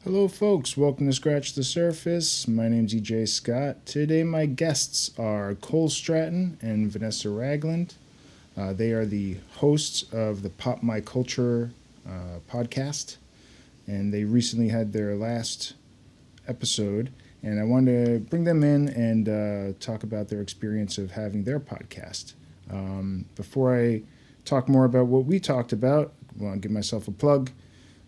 Hello folks, welcome to Scratch the Surface. My name's EJ Scott. Today my guests are Cole Stratton and Vanessa Ragland. They are the hosts of the Pop My Culture podcast, and they recently had their last episode, and I wanted to bring them in and talk about their experience of having their podcast. Before I talk more about what we talked about, I want to give myself a plug.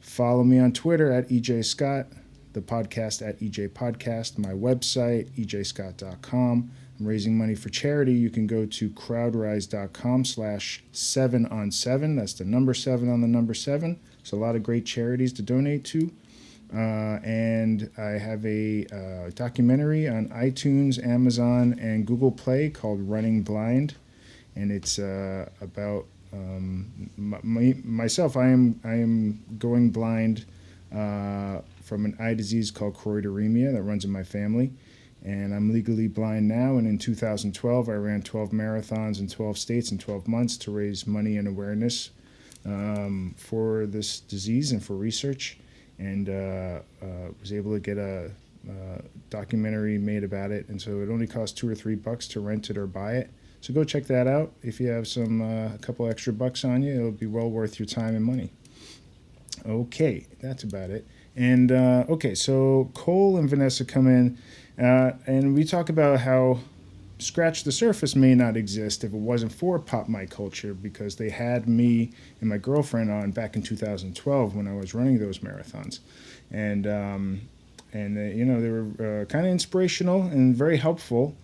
Follow me on Twitter at EJ Scott, the podcast at EJ Podcast, my website, ejscott.com. I'm raising money for charity. You can go to crowdrise.com/7on7. That's the number 7 on the number 7. There's a lot of great charities to donate to. And I have a documentary on iTunes, Amazon, and Google Play called Running Blind. And it's about... myself, I am going blind from an eye disease called choroideremia that runs in my family, and I'm legally blind now. And in 2012, I ran 12 marathons in 12 states in 12 months to raise money and awareness for this disease and for research, and was able to get a documentary made about it. And so it only costs $2 or $3 to rent it or buy it. So go check that out. If you have a couple extra bucks on you, it'll be well worth your time and money. Okay, that's about it. And so Cole and Vanessa come in, and we talk about how Scratch the Surface may not exist if it wasn't for Pop My Culture, because they had me and my girlfriend on back in 2012 when I was running those marathons, and they were kind of inspirational and very helpful.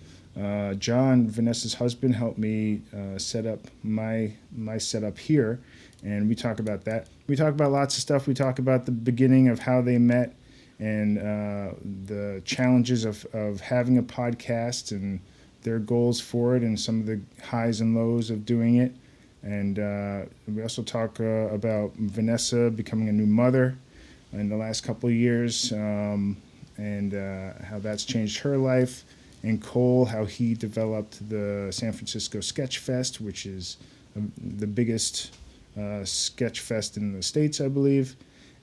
John, Vanessa's husband, helped me set up my setup here, and we talk about that. We talk about lots of stuff. We talk about the beginning of how they met and the challenges of having a podcast and their goals for it and some of the highs and lows of doing it. And we also talk about Vanessa becoming a new mother in the last couple of years, and how that's changed her life. And Cole, how he developed the San Francisco Sketchfest, which is the biggest sketch fest in the States, I believe.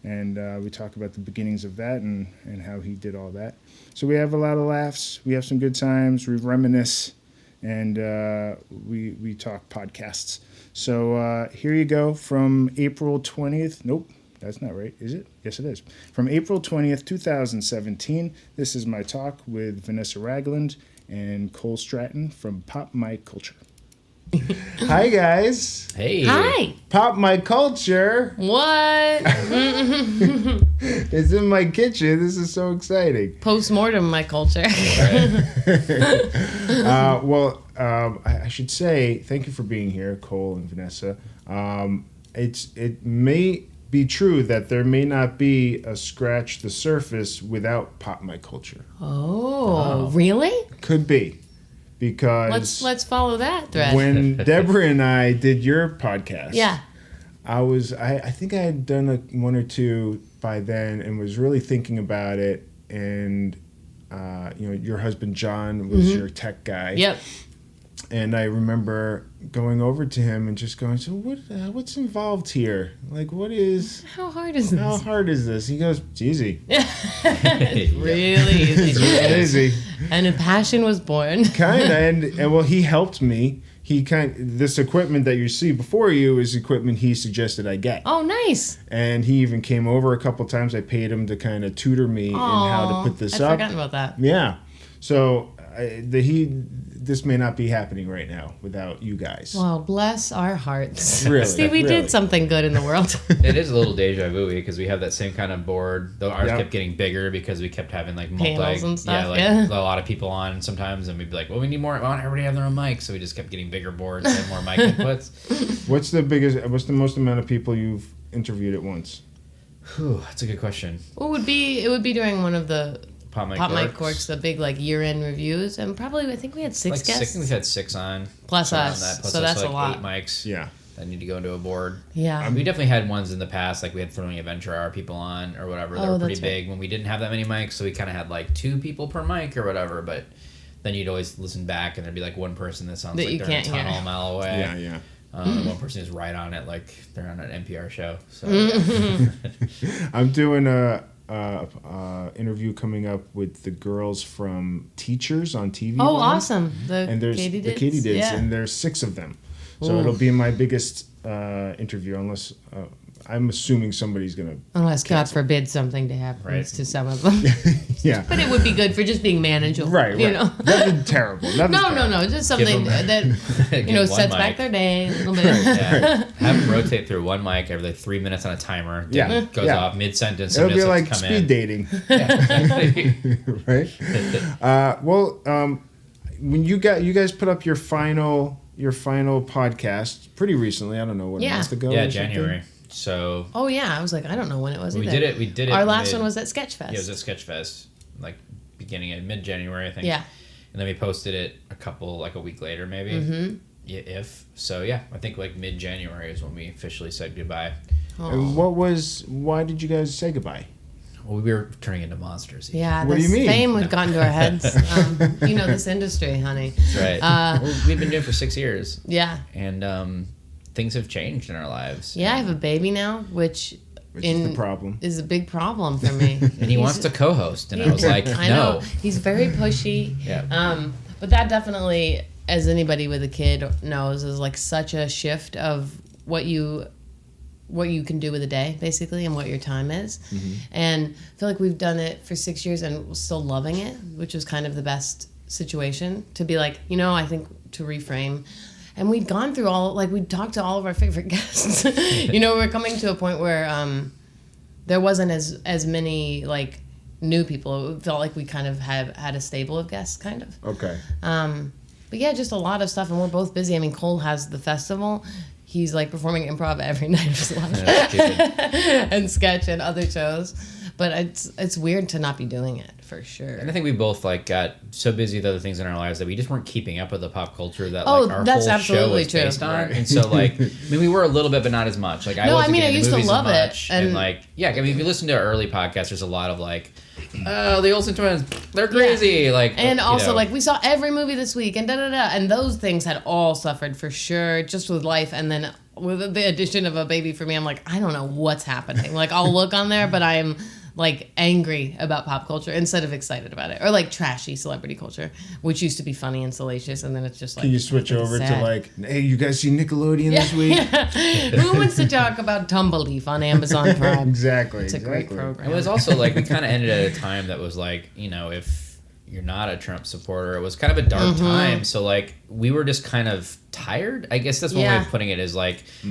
And we talk about the beginnings of that and how he did all that. So we have a lot of laughs. We have some good times. We reminisce. And we talk podcasts. So here you go from April 20th. Nope. That's not right, is it? Yes, it is. From April 20th, 2017, this is my talk with Vanessa Ragland and Cole Stratton from Pop My Culture. Hi, guys. Hey. Hi. Pop My Culture. What? It's in my kitchen. This is so exciting. Post-mortem my culture. I should say thank you for being here, Cole and Vanessa. It may be true that there may not be a Scratch the Surface without Pop My Culture. Oh, really? Could be, because let's follow that thread. When Deborah and I did your podcast, yeah, I think I had done one or two by then and was really thinking about it. And your husband John was your tech guy. Yep. And I remember going over to him and just going, so what's involved here? Like, How hard is this? How hard is this? He goes, it's easy. It's really easy. It's easy. And a passion was born. Kind of. And well, he helped me. This equipment that you see before you is equipment he suggested I get. Oh, nice. And he even came over a couple times. I paid him to kind of tutor me in how to put this up. I'd forgotten about that. Yeah. So this may not be happening right now without you guys. Well, bless our hearts. Really? See, we did something good in the world. It is a little deja vu because we have that same kind of board, though ours kept getting bigger because we kept having like panels and stuff. A lot of people on sometimes, and we'd be like, well, we need more. Well, everybody have their own mic, so we just kept getting bigger boards and more mic inputs. What's the most amount of people you've interviewed at once? Whew, that's a good question. It would be doing one of the Pop My Corks, the big like year-end reviews, and probably I think we had six guests. I think we've had 6 on. Plus us, so that's a lot. 8 mics. Yeah. That need to go into a board. Yeah. We definitely had ones in the past, like we had Throwing Adventure Hour people on or whatever. They were pretty big when we didn't have that many mics, so we kind of had like 2 people per mic or whatever, but then you'd always listen back and there'd be like one person that sounds like they're in a tunnel a mile away. Yeah, yeah. One person is right on it, like they're on an NPR show. So I'm doing a interview coming up with the girls from Teachers on TV. Oh, awesome! And there's the Katydids, and there's 6 of them. So it'll be my biggest interview, unless I'm assuming somebody's gonna. Unless God forbid something to happen to some of them. Yeah. But it would be good for just being manageable. Right. You know. Nothing terrible. No. Just something that sets back their day a little bit. Have them rotate through one mic every like 3 minutes on a timer. Goes off mid sentence. It'll be like speed dating. Right. When you guys put up your final podcast pretty recently. I don't know, what, a month ago? Yeah, January. So. Oh yeah, I was like, I don't know when it was. We either. did it. Our last one was at Sketchfest. Yeah, it was at Sketchfest, like beginning of mid-January, I think. Yeah. And then we posted it a week later, maybe. Mm-hmm. I think like mid-January is when we officially said goodbye. And why did you guys say goodbye? Well, we were turning into monsters. Yeah, what do you mean? Fame had gotten to our heads. This industry, honey. That's right. We've been doing it for 6 years. Yeah. And things have changed in our lives. Yeah, I have a baby now, which is the problem. Is a big problem for me. And he wants to co-host, and I was like, no. I know. He's very pushy. Yeah. But that definitely, as anybody with a kid knows, is like such a shift of what you can do with a day, basically, and what your time is. Mm-hmm. And I feel like we've done it for 6 years and we're still loving it, which was kind of the best situation to be like, I think to reframe. And we'd gone through we'd talked to all of our favorite guests. We're coming to a point where there wasn't as many, new people. It felt like we kind of had a stable of guests, kind of. Okay. But yeah, just a lot of stuff, and we're both busy. I mean, Cole has the festival. He's performing improv every night of his life, and sketch and other shows. But it's weird to not be doing it, for sure. And I think we both got so busy with other things in our lives that we just weren't keeping up with the pop culture that our whole show was based on. Right. And so we were a little bit, but not as much. I used to love it. And if you listen to our early podcasts, there's a lot of the Olsen twins, they're crazy. Yeah. We saw every movie this week and and those things had all suffered for sure, just with life. And then with the addition of a baby for me, I'm like, I don't know what's happening. I'll look on there, but I am angry about pop culture instead of excited about it, or trashy celebrity culture, which used to be funny and salacious, and then it's just Can you switch over to hey, you guys see Nickelodeon this week? Who wants to talk about Tumbleleaf on Amazon Prime? Exactly. It's a great program. It was also we kind of ended at a time that was if you're not a Trump supporter, it was kind of a dark time. So we were just kind of tired. I guess that's one way of putting it is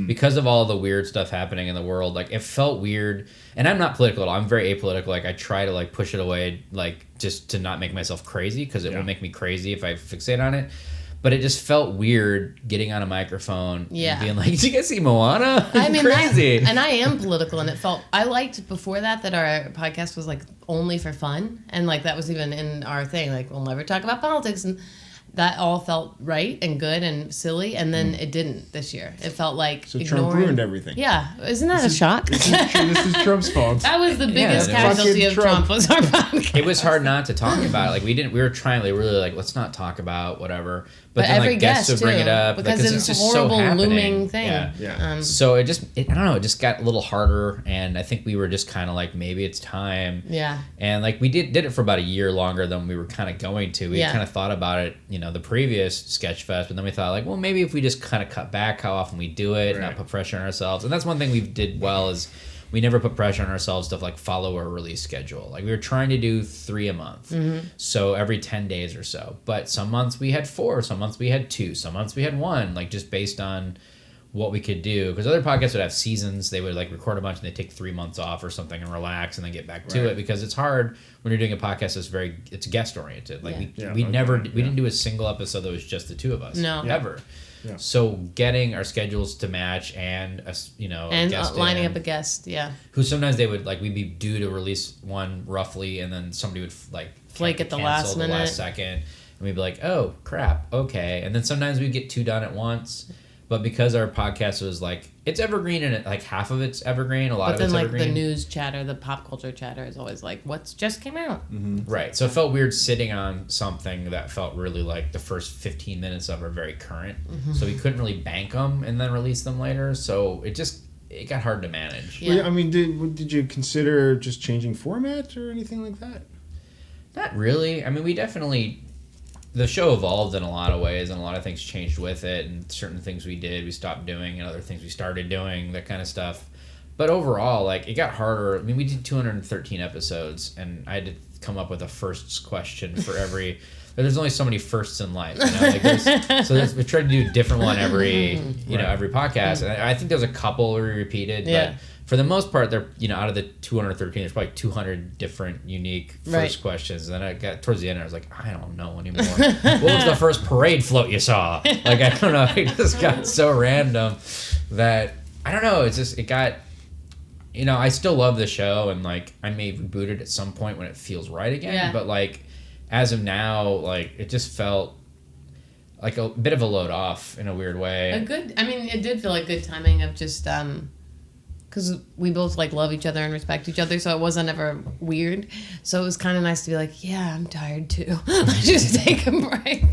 because of all the weird stuff happening in the world, it felt weird. And I'm not political at all. I'm very apolitical. I try to push it away, just to not make myself crazy, because it will make me crazy if I fixate on it. But it just felt weird getting on a microphone and being did you guys see Moana? I mean, crazy. And I am political, and I liked before that our podcast was only for fun, and that was even in our thing, we'll never talk about politics, and that all felt right and good and silly, and then it didn't this year. It felt so Trump ruined everything. Yeah, isn't that a shock? This is Trump's fault. That was the biggest casualty of Trump was our podcast. It was hard not to talk about it. We were trying really let's not talk about whatever. But then every guests would bring too, it up because it's just so horrible looming happening. thing. Yeah. So I don't know. It just got a little harder, and I think we were just kind of maybe it's time. Yeah. And we did it for about a year longer than we were kind of going to. We kind of thought about it, the previous Sketchfest, but then we thought well, maybe if we just kind of cut back how often we do it, and not put pressure on ourselves. And that's one thing we did well is we never put pressure on ourselves to follow a release schedule. We were trying to do 3 a month, so every 10 days or so. But some months we had 4, some months we had 2, some months we had 1, just based on what we could do. Because other podcasts would have seasons; they would record a bunch and they take 3 months off or something and relax and then get back to it. Because it's hard when you're doing a podcast that's it's guest oriented. We didn't do a single episode that was just the two of us. No, ever. Yeah. So getting our schedules to match and a guest lining up a guest, who sometimes they would we'd be due to release one roughly, and then somebody would flake at the last minute, last second, and we'd be oh crap, okay. And then sometimes we'd get 2 done at once. But because our podcast was it's evergreen, and half of it's evergreen, a lot of it's evergreen. But then the news chatter, the pop culture chatter is always what's just came out. Mm-hmm. Right. So it felt weird sitting on something that felt really the first 15 minutes of are very current. Mm-hmm. So we couldn't really bank them and then release them later. So it just it got hard to manage. Yeah. Well, I mean, did you consider just changing format or anything like that? Not really. I mean, we definitely... The show evolved in a lot of ways, and a lot of things changed with it, and certain things we did, we stopped doing, and other things we started doing, that kind of stuff. But overall, like, it got harder. I mean, we did 213 episodes, and I had to come up with a firsts question for every... There's only so many firsts in life, you know? We tried to do a different one every podcast, and I think there's a couple we repeated, but for the most part, they're, out of the 213, there's probably 200 different unique first questions. And then I got towards the end, I was like, I don't know anymore. What was the first parade float you saw? Like, I don't know. It just got so random that, I don't know. It got, I still love the show, and like, I may reboot it at some point when it feels right again. Yeah. But like, as of now, like, it just felt like a bit of a load off in a weird way. It did feel like good timing of just, because we both like love each other and respect each other, so it wasn't ever weird. So it was kind of nice to be like, yeah, I'm tired too. Let's just take a break.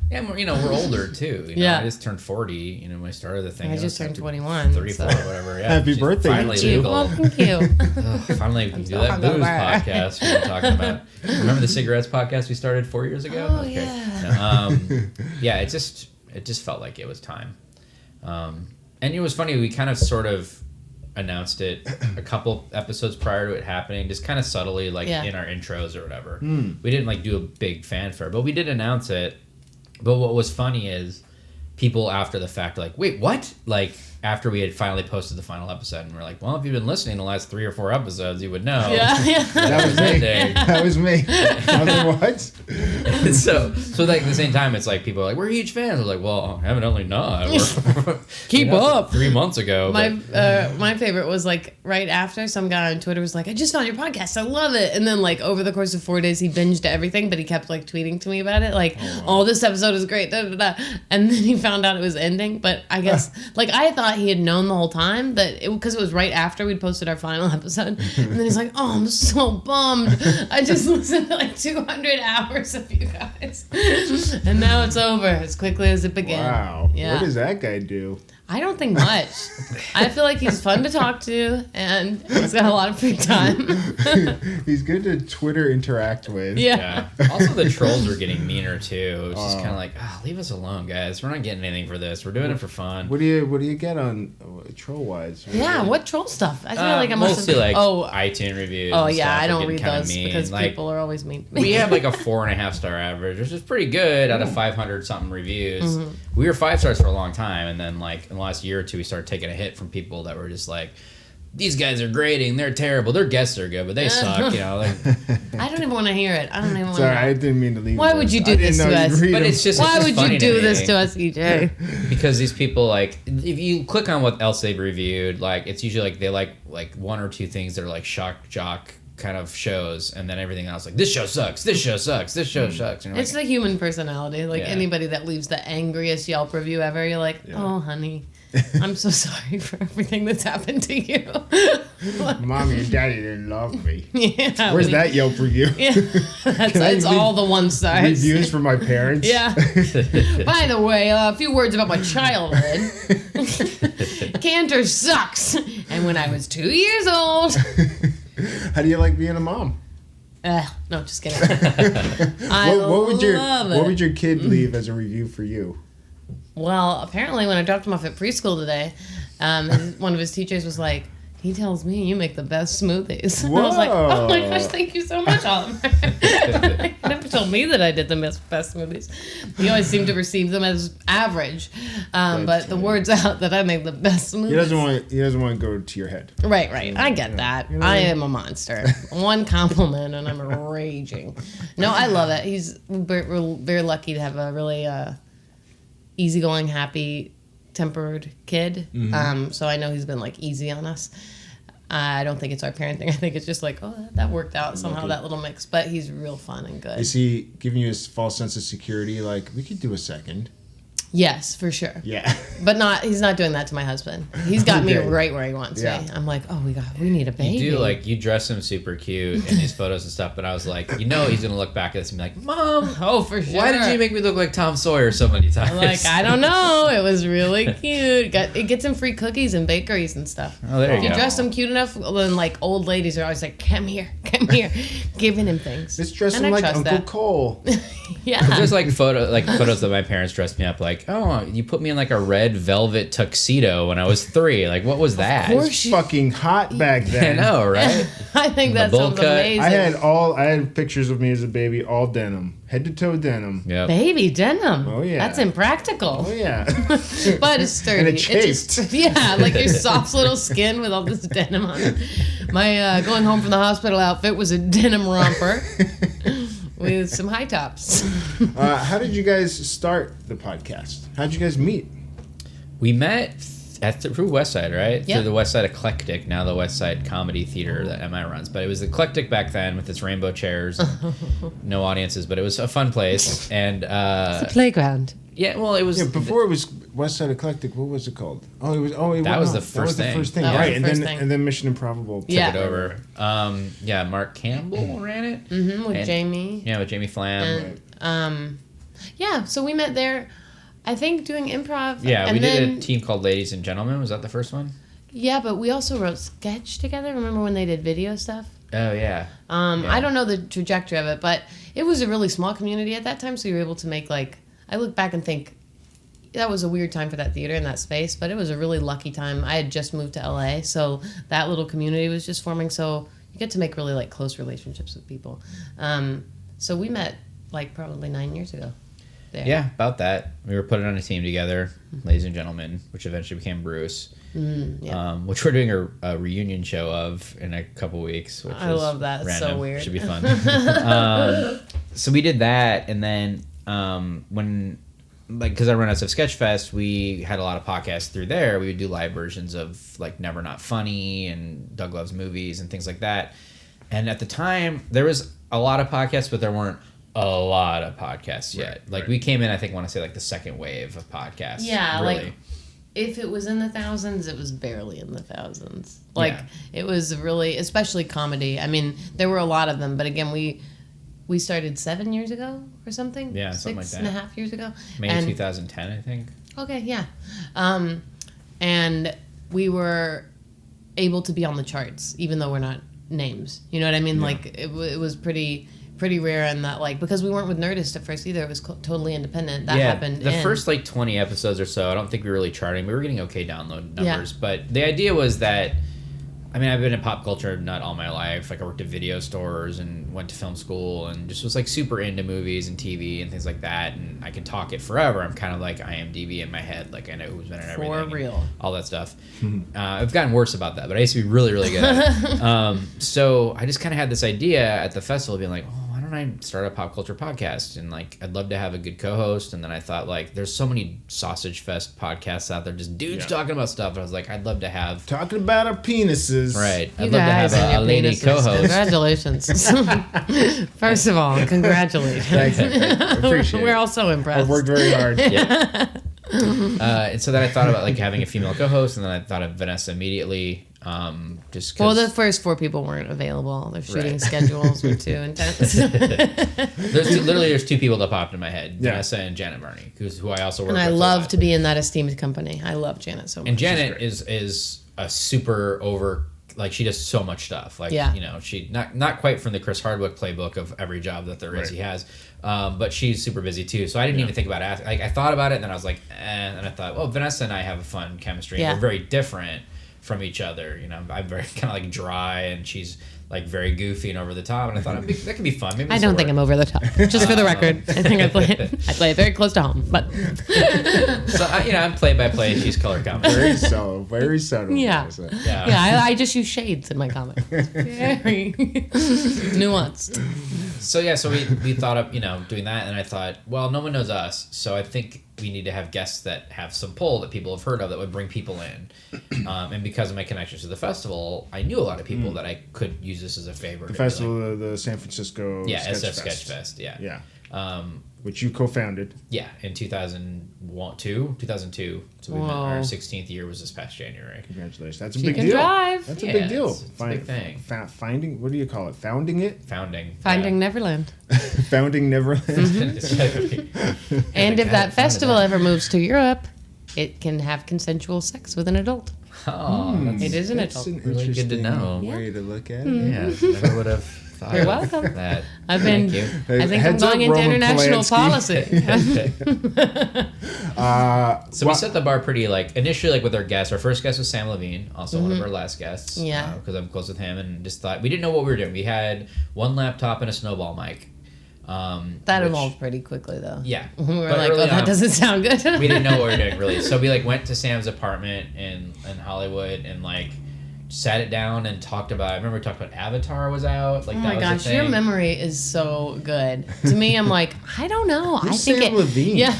Yeah, we're older too. I just turned 40. When I started the thing, I just turned 21. 34 or whatever. Yeah, happy birthday! Finally legal. Well, thank you. Finally, we can do that booze podcast we were talking about. Remember the cigarettes podcast we started 4 years ago? Oh yeah. Yeah, it just felt like it was time. And it was funny. We kind of sort of announced it a couple episodes prior to it happening, just kind of subtly, like in our intros or whatever. We didn't like do a big fanfare, but we did announce it. But what was funny is people after the fact were like, wait, what? Like, after we had finally posted the final episode, and we're like, well, if you've been listening the last 3 or 4 episodes, you would know. Yeah. That was me. That was me. I was like, what? So like at the same time, it's like people are like, we're huge fans. I was like, well, evidently not. Keep up. 3 months ago. My favorite was like right after, some guy on Twitter was like, I just found your podcast, I love it. And then like over the course of 4 days, he binged everything, but he kept like tweeting to me about it, like, oh, this episode is great, da, da, da. And then he found out it was ending. But I guess like I thought he had known the whole time that because it was right after we'd posted our final episode. And then he's like, oh, I'm so bummed. I just listened to like 200 hours of you guys. And now it's over as quickly as it began. Wow. Yeah. What does that guy do? I don't think much. I feel like he's fun to talk to, and he's got a lot of free time. He's good to Twitter interact with. Yeah. Also, the trolls were getting meaner too. It's just kind of like, leave us alone, guys. We're not getting anything for this. We're doing it for fun. What do you get on troll wise? Yeah, what troll stuff? I feel like I must mostly have... iTunes reviews. Oh yeah, I don't don't read those because people are always mean. We have like a 4.5 star average, which is pretty good out of 500 something reviews. Mm-hmm. We were 5 stars for a long time, and then like in the last year or two, we started taking a hit from people that were just like, these guys are grading, they're terrible. Their guests are good, but they suck. Like, I don't even want to hear it. I don't even want to. Sorry, I didn't mean to leave. Why would you do this to us? But it's just why would you do this to to us, EJ? Because these people, like, if you click on what else they've reviewed, like, it's usually like they like 1 or 2 things that are like shock jock kind of shows, and then everything else like, this show sucks, this show sucks, this show sucks. And it's the human personality. Like anybody that leaves the angriest Yelp review ever, you're like, oh honey, I'm so sorry for everything that's happened to you. Mommy and Daddy didn't love me. Yeah, where's that Yelp review? Yeah, it's all the 1 stars. Reviews from my parents. Yeah. By the way, a few words about my childhood. Cantor sucks. And when I was 2 years old. How do you like being a mom? No, just kidding. What would your kid leave as a review for you? Well, apparently when I dropped him off at preschool today, one of his teachers was like, he tells me you make the best smoothies. And I was like, oh my gosh, thank you so much, Oliver. He never told me that I did the best smoothies. He always seemed to receive them as average. But the word's out that I make the best smoothies. He doesn't want to go to your head. Right. I get that. I am a monster. One compliment and I'm raging. No, I love it. We're very lucky to have a really easygoing, happy tempered kid. Mm-hmm. So I know he's been like easy on us. I don't think it's our parenting. I think it's just like, oh, that worked out somehow, that little mix. But he's real fun and good. Is he giving you a false sense of security? Like, we could do a second. Yes, for sure. Yeah. But he's not doing that to my husband. He's got me right where he wants me. I'm like, oh, we need a baby. You do, like, you dress him super cute in these photos and stuff, but I was like, he's going to look back at this and be like, Mom, oh, for sure. Why did you make me look like Tom Sawyer so many times? I'm like, I don't know. It was really cute. It gets him free cookies and bakeries and stuff. Oh, there you go. If you dress him cute enough, then, like, old ladies are always like, come here, giving him things. Let's dress him like Uncle Cole. Yeah. There's, like, photos that my parents dressed me up like, oh, you put me in, like, a red velvet tuxedo when I was 3. Like, what was that? It was fucking hot back then. I know, right? I think that sounds amazing. I had pictures of me as a baby, all denim. Head to toe denim. Yep. Baby denim. Oh, yeah. That's impractical. Oh, yeah. But it's sturdy. And it chafed. Yeah, like your soft little skin with all this denim on it. My going home from the hospital outfit was a denim romper with some high tops. How did you guys start the podcast? How did you guys meet? We met through Westside, right? Yep. Through the Westside Eclectic, now the Westside Comedy Theater that MI runs. But it was eclectic back then with its rainbow chairs, no audiences, but it was a fun place. And it's a playground. Yeah, well, it was. Yeah, before it was Westside Eclectic. What was it called? That was the first thing. Right, and then Mission Improbable took it over. Mark Campbell ran it. With Jamie. Yeah, with Jamie Flam. And, yeah, so we met there. I think doing improv. Yeah, we did a team called Ladies and Gentlemen. Was that the first one? Yeah, but we also wrote sketch together. Remember when they did video stuff? Oh, yeah. I don't know the trajectory of it, but it was a really small community at that time, so you were able to make, like, I look back and think that was a weird time for that theater and that space, but it was a really lucky time. I had just moved to LA, so that little community was just forming, so you get to make really, like, close relationships with people. So we met, like, probably 9 years ago. There. Yeah, about that. We were putting on a team together, Ladies and Gentlemen, which eventually became Bruce, which we're doing a reunion show of in a couple weeks. Which I love that. It's so weird. Should be fun. So we did that, and then because I run SF Sketchfest, we had a lot of podcasts through there. We would do live versions of like Never Not Funny and Doug Loves Movies and things like that. And at the time, there was a lot of podcasts, but there weren't a lot of podcasts yet. We came in, I think, I want to say like the second wave of podcasts. Yeah, really. like if it was in the thousands, it was barely in the thousands. It was really, especially comedy. I mean, there were a lot of them, but again, we started 7 years ago or something. Yeah, something like that. 6.5 years ago. Maybe 2010, I think. Okay, yeah. And we were able to be on the charts, even though we're not names. You know what I mean? Yeah. Like it was pretty rare, and that because we weren't with Nerdist at first either. It was totally independent. That happened. The first 20 episodes or so, I don't think we were really charting. We were getting okay download numbers, but the idea was that. I mean, I've been in pop culture nut all my life. Like I worked at video stores and went to film school and just was like super into movies and TV and things like that. And I can talk it forever. I'm kind of like IMDb in my head. Like I know who's been in everything. For real. All that stuff. I've gotten worse about that, but I used to be really, really good at it. So I just kind of had this idea at the festival being like, why don't I start a pop culture podcast? And like, I'd love to have a good co-host. And then I thought like, there's so many Sausage Fest podcasts out there, just dudes talking about stuff. And I was like, I'd love to have. Talking about our penises. Right. I'd love to have a lady co-host. Congratulations. First of all, congratulations. Thank you. I appreciate it. We're all so impressed. I've worked very hard. Yeah. And so then I thought about like having a female co-host, and then I thought of Vanessa immediately. Just cause, well, the first 4 people weren't available. Their shooting schedules were too intense. There's 2 people that popped in my head: Vanessa and Janet Varney, who I also work with. And I love to be in that esteemed company. I love Janet so much. And Janet is a super she does so much stuff. She not quite from the Chris Hardwick playbook of every job that there is he has, but she's super busy too. So I didn't even think about it. I thought about it, and then I was like, and I thought, well, Vanessa and I have a fun chemistry. Yeah. We're very different from each other. I'm very kind of like dry, and she's like very goofy and over the top. And I thought that could be fun. Maybe I don't think I'm over the top. Just for the record, I think I play it very close to home. But so I'm play by play. She's color commentary. Very subtle. Yeah. I just use shades in my comic. Very nuanced. So we thought of doing that, and I thought, well, no one knows us, so I think we need to have guests that have some pull that people have heard of that would bring people in. And because of my connections to the festival, I knew a lot of people that I could use this as a favor. The festival, the San Francisco SF Sketchfest. Yeah. which you co-founded. Yeah, in 2002. So we met, our 16th year was this past January. Congratulations. That's a She big can deal. drive. That's a big deal. It's a big thing. Finding, what do you call it? Founding it? Finding Neverland. Founding Neverland. And if that festival ever moves to Europe, it can have consensual sex with an adult. Oh, it is an That's adult. an really good to know. way to look at it. Yeah, never would have thought You're of welcome. that. Thank you. I think Heads I'm up, going into Roman international Polanski. policy. So we set the bar pretty, like, initially, like, with our guests. Our first guest was Sam Levine, also one of our last guests. Yeah. Because I'm close with him, and just thought, we didn't know what we were doing. We had one laptop and a snowball mic. That evolved pretty quickly, though. Yeah. We were But like, early oh, that on, doesn't sound good. we didn't know what we were doing, really. So we, like, went to Sam's apartment in Hollywood and, like, sat it down and talked about, I remember we talked about Avatar was out. Like, Oh that my was gosh, a thing. your memory is so good. To me, I'm like, I don't know. Who's I think Sam Levine? Yeah.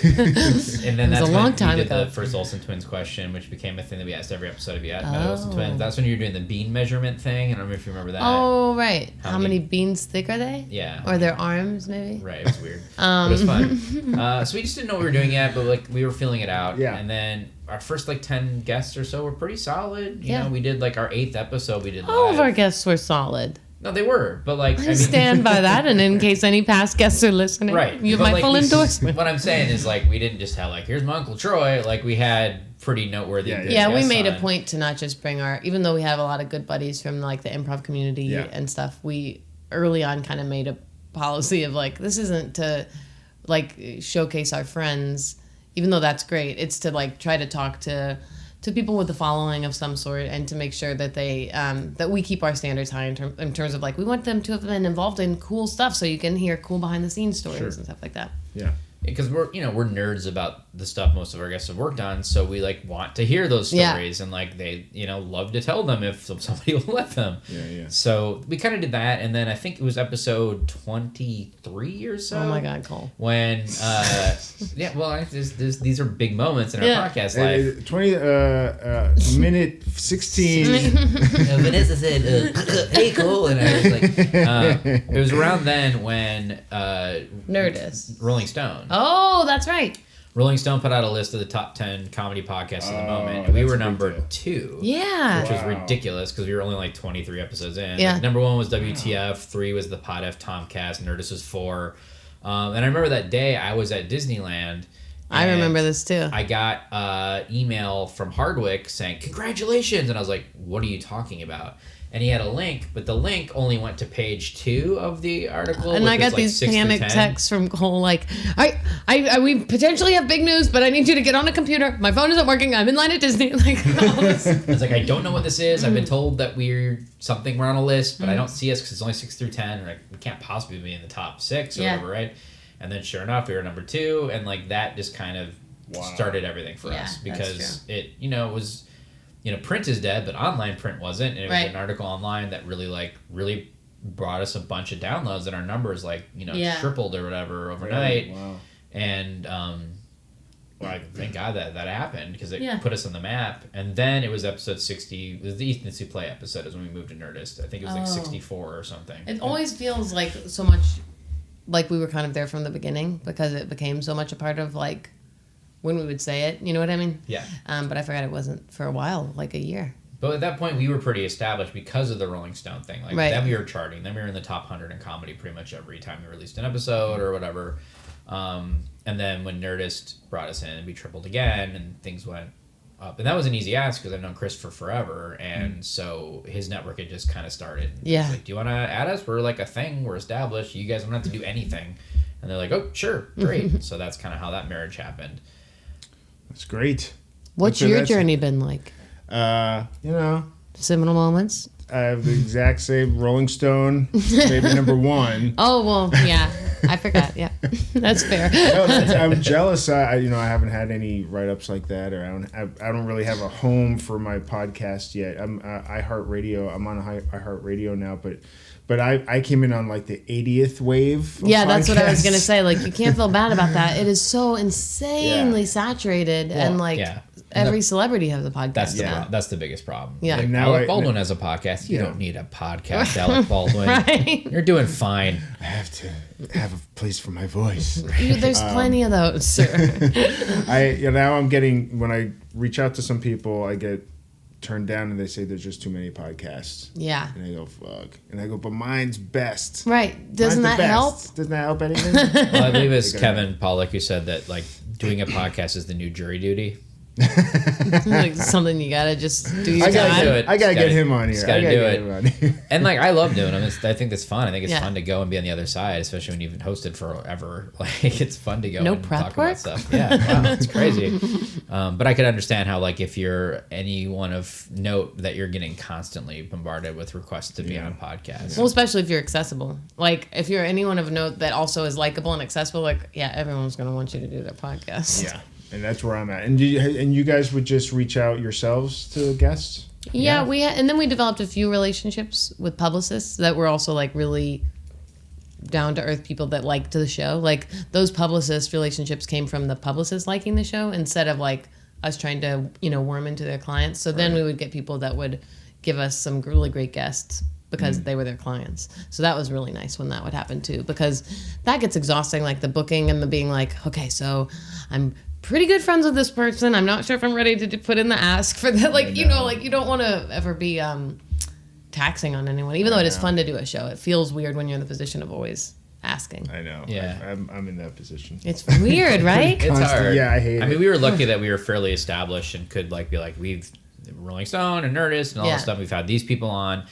And then It was that's a long when time we did ago. the first Olsen Twins question, which became a thing that we asked every episode of Oh. Olsen Twins. That's when you were doing the bean measurement thing. I don't remember if you remember that. Oh, right. How How many- many beans thick are they? Yeah. Or their arms, maybe? Right, it was weird. But it was fun. So we just didn't know what we were doing yet, but, like, we were feeling it out. Yeah. And then our first, like, 10 guests or so were pretty solid. You Yeah. know, we did, like, our 8th episode we did All live. of our guests were solid. No, they were, but, like, I stand by that, and in case any past guests are listening, Right. you have But, my like, full we- endorsement. What I'm saying is, like, we didn't just have, like, here's my Uncle Troy. Like, we had pretty noteworthy Yeah, good Yeah, we guests made a on. point to not just bring our, even though we have a lot of good buddies from like the improv community Yeah. and stuff, we early on kind of made a policy of like, this isn't to like showcase our friends, even though that's great. It's to like try to talk to people with a following of some sort and to make sure that they that we keep our standards high in terms of like we want them to have been involved in cool stuff so you can hear cool behind the scenes stories Sure. and stuff like that. Yeah. Because we're nerds about the stuff most of our guests have worked on, so we like want to hear those Yeah. stories and like they love to tell them if somebody will let them. Yeah. So we kind of did that, and then I think it was episode 23 or so. Oh my God, Cole. When these are big moments in our Yeah. podcast life. 20 minute 16. Vanessa said, "Hey, Cole," and I was like, it was around then when Nerdist. Rolling Stone. Oh, that's right. Rolling Stone put out a list of the top 10 comedy podcasts of the moment. Oh, And we that's were a big number deal. 2. Yeah. Which was Wow. ridiculous because we were only like 23 episodes in. Yeah. Like, number 1 was WTF, 3 was the Pod F Tomcast, Nerdist was 4. And I remember that day I was at Disneyland. I and remember this too. I got email from Hardwick saying, "Congratulations." And I was like, "What are you talking about?" And he had a link, but the link only went to page 2 of the article. And which I got was, like, these 6 through panic 10. texts from Cole like, I we potentially have big news, but I need you to get on a computer. My phone isn't working. I'm in line at Disney. Like, all this. I was like, I don't know what this is. I've been told that we're on a list, Mm-hmm. but I don't see us because it's only 6 through 10. Like, we can't possibly be in the top 6 or Yeah. whatever, right? And then sure enough, we were number 2, and like that just kind of started everything for Yeah, us that's because it was, print is dead, but online print wasn't. And it was Right. an article online that really brought us a bunch of downloads, and our numbers tripled or whatever overnight. Wow. And thank God that happened because it Yeah. put us on the map. And then it was episode 60. It was the Ethan Suplee episode is when we moved to Nerdist. I think it was like 64 or something. It always feels like so much like we were kind of there from the beginning because it became so much a part of like when we would say it. You know what I mean? Yeah. But I forgot it wasn't for a while, like a year. But at that point, we were pretty established because of the Rolling Stone thing. Like Right. then we were charting. Then we were in the top 100 in comedy pretty much every time we released an episode or whatever. And then when Nerdist brought us in, we tripled again, and things went up. And that was an easy ask because I've known Chris for forever, and so his network had just kind of started. Yeah. He's like, do you want to add us? We're like a thing. We're established. You guys don't have to do anything. And they're like, oh, sure, great. So that's kind of how that marriage happened. That's great. What's So your that's- journey been like? Seminal moments? I have the exact same Rolling Stone, maybe number 1. Oh, well, yeah. I forgot. Yeah. That's fair. No, I'm jealous. I haven't had any write-ups like that, or I don't really have a home for my podcast yet. I'm iHeartRadio. I'm on iHeartRadio now, but I came in on like the 80th wave. Of Yeah, that's what I was podcasts. gonna say. Like, you can't feel bad about that. It is so insanely saturated, and like, Yeah. every celebrity has a podcast now. That's the biggest problem. Yeah. Like, now Alec Baldwin has a podcast. You don't need a podcast, Alec Baldwin. Right? You're doing fine. I have to have a place for my voice. There's plenty of those, sir. Now I'm getting, when I reach out to some people, I get turned down and they say there's just too many podcasts. Yeah. And I go, fuck. And I go, but mine's best. Right. Doesn't that help? Doesn't that help anything? Well, I believe it's Kevin Pollak who said that like doing a podcast is the new jury duty. Like something you gotta just do your I gotta time. do it. I gotta get him on here. Just gotta do it. And like I love doing them. I think that's fun. I think it's fun to go and be on the other side, especially when you've been hosted forever. Like it's fun to go and talk about stuff. Yeah, wow, it's crazy. But I could understand how like if you're anyone of note that you're getting constantly bombarded with requests to be on a podcast. Well, especially if you're accessible. Like if you're anyone of note that also is likable and accessible, like everyone's gonna want you to do their podcast. Yeah. And that's where I'm at. And you guys would just reach out yourselves to guests? Yeah, and then we developed a few relationships with publicists that were also like really down to earth people that liked the show. Like those publicist relationships came from the publicists liking the show instead of like us trying to, worm into their clients. So then we would get people that would give us some really great guests because they were their clients. So that was really nice when that would happen too, because that gets exhausting, like the booking and the being like, okay, so I'm pretty good friends with this person. I'm not sure if I'm ready to put in the ask for that. Like, you don't want to ever be taxing on anyone, even though it is fun to do a show. It feels weird when you're in the position of always asking. I know. Yeah. I'm in that position. It's weird, right? It's hard. Yeah, I hate it. I mean, we were lucky that we were fairly established and could like be like, we've Rolling Stone and Nerdist and all that stuff. We've had these people on.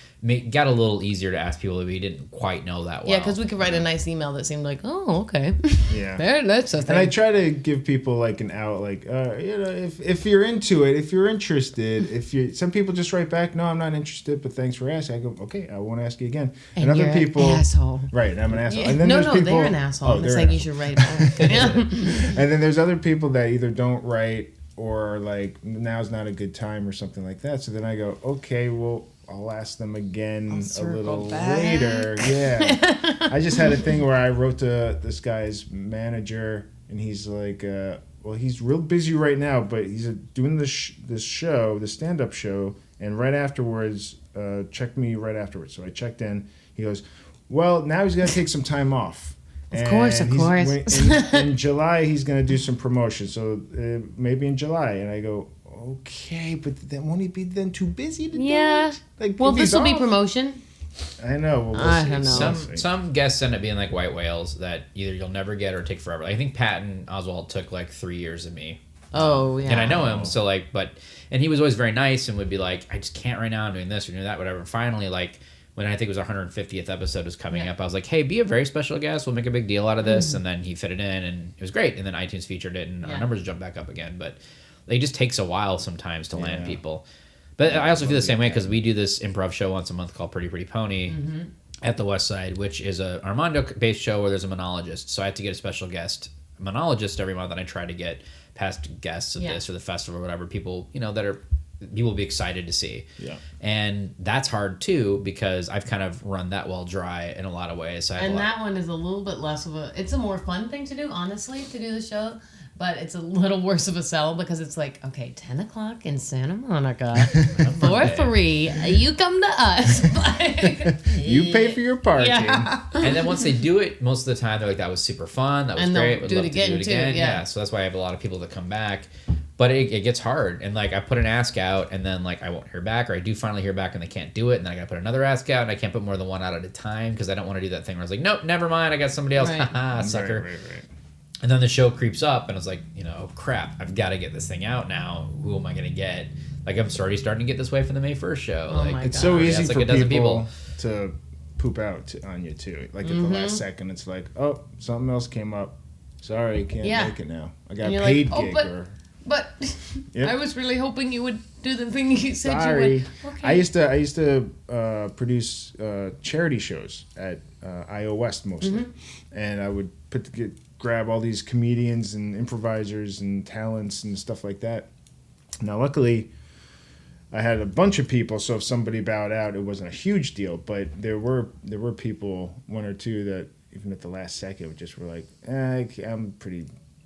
Got a little easier to ask people that we didn't quite know that well. Yeah, because we could write a nice email that seemed like, oh, okay. Yeah. That's a thing. And I try to give people like an out, like, if you're into it, if you're interested, some people just write back, no, I'm not interested, but thanks for asking. I go, okay, I won't ask you again. And other you're people, an asshole. Right, I'm an asshole. Yeah. And then no, people, they're an asshole. Oh, it's like you should write back. And then there's other people that either don't write or like now's not a good time or something like that. So then I go, okay, well, I'll ask them again a little later. Yeah. I just had a thing where I wrote to this guy's manager and he's like, well, he's real busy right now, but he's doing this show, the stand-up show, and right afterwards, check me right afterwards. So I checked in. He goes, well, now he's going to take some time off. Of course. In July, he's going to do some promotion. So maybe in July. And I go, okay, but then won't he be then too busy to do it? Like, well, this will be promotion. I know. Well, I don't know. Some guests end up being like white whales that either you'll never get or take forever. I think Patton Oswalt took like 3 years of me. Oh, yeah. And I know him, so like, and he was always very nice and would be like, I just can't right now, I'm doing this or doing that, whatever. And finally, like, when I think it was 150th episode was coming up, I was like, hey, be a very special guest. We'll make a big deal out of this. Mm-hmm. And then he fit it in and it was great. And then iTunes featured it and our numbers jumped back up again. But it just takes a while sometimes to land people. But I also feel the same way because we do this improv show once a month called Pretty Pretty Pony at the West Side, which is a Armando-based show where there's a monologist. So I have to get a special guest monologist every month, and I try to get past guests of this or the festival or whatever, people, that are people will be excited to see. Yeah. And that's hard too because I've kind of run that well dry in a lot of ways. So that one is a little bit less of it's a more fun thing to do, honestly, to do the show. But it's a little worse of a sell because it's like, okay, 10 o'clock in Santa Monica for free. You come to us. You pay for your parking. Yeah. And then once they do it, most of the time they're like, that was super fun. That was great. Would love to do it again. Yeah. So that's why I have a lot of people that come back. But it gets hard. And like I put an ask out and then like I won't hear back, or I do finally hear back and they can't do it. And then I got to put another ask out and I can't put more than one out at a time because I don't want to do that thing where I was like, nope, never mind. I got somebody else. Haha, sucker. Right. And then the show creeps up, and it's like, crap, I've got to get this thing out now. Who am I going to get? Like, I'm already starting to get this way for the May 1st show. Oh like, my it's so easy for people to poop out on you, too. Like, at the last second, it's like, oh, something else came up. Sorry, can't make it now. I got a paid gig. But yep. I was really hoping you would do the thing you said Sorry. you would. Okay. I used to produce charity shows at IO West mostly. And I would grab all these comedians and improvisers and talents and stuff like that. Now, luckily, I had a bunch of people, so if somebody bowed out, it wasn't a huge deal. But there were people, one or two, that even at the last second just were like, I'm pretty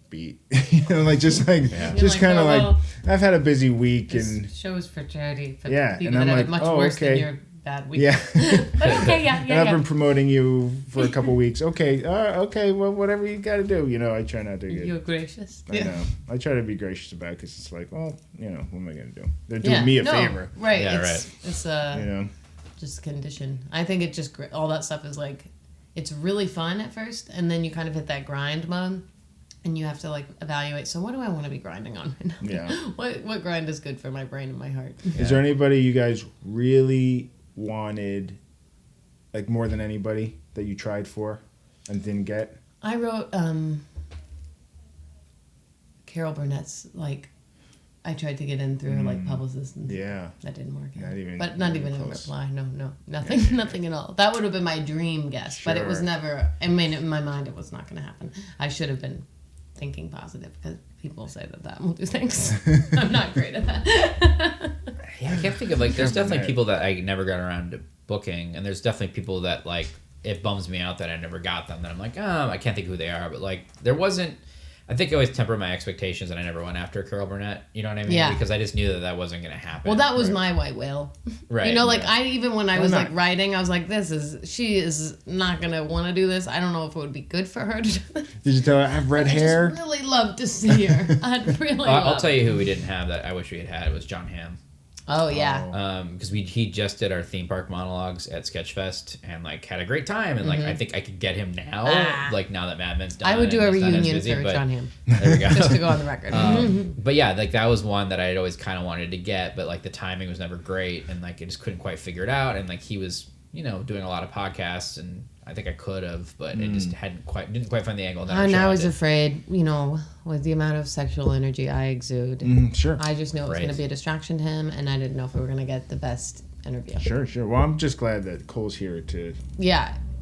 beat. Just kind of well, I've had a busy week and shows for charity for people and that I'm have like, it much worse than your bad week. Yeah. But okay, yeah. And I've been promoting you for a couple weeks. Okay, well, whatever you got to do. I try not to get... You're gracious. I know. I try to be gracious about it because it's like, well, what am I going to do? They're doing me a favor. Right. Yeah, it's just condition. I think it just... All that stuff is like... It's really fun at first, and then you kind of hit that grind mode, and you have to evaluate. So what do I want to be grinding on right now? Yeah. What grind is good for my brain and my heart? Is there anybody you guys really wanted, more than anybody, that you tried for and didn't get? I wrote Carol Burnett's I tried to get in through publicists and that didn't work out. Not even in reply. No, nothing at all. That would have been my dream guest, but it was never. I mean, in my mind, it was not going to happen. I should have been thinking positive because people say that will do things. I'm not great at that. Yeah, I can't think of there's definitely people that I never got around to booking, and there's definitely people that it bums me out that I never got them. That I'm I can't think of who they are, but there wasn't. I think I always temper my expectations, and I never went after Carol Burnett. You know what I mean? Yeah. Because I just knew that wasn't going to happen. Well, that was my white whale. Right. Even when I was writing, I was like, she is not going to want to do this. I don't know if it would be good for her to do this. Did you tell her I have red hair? I just really love to see her. I'd really I'll tell you who we didn't have that I wish we had had. It was John Hamm. Oh, yeah. Because he just did our theme park monologues at Sketchfest and had a great time. And I think I could get him now. Now that Mad Men's done. I would do a reunion for John Hamm. There we go. Just to go on the record. But yeah, that was one that I had always kind of wanted to get, but the timing was never great, and I just couldn't quite figure it out. And he was doing a lot of podcasts, and I think I could have, but it just didn't quite find the angle. And I was afraid, with the amount of sexual energy I exude. Sure. I just knew it was going to be a distraction to him, and I didn't know if we were going to get the best interview. Sure. Well, I'm just glad that Cole's here to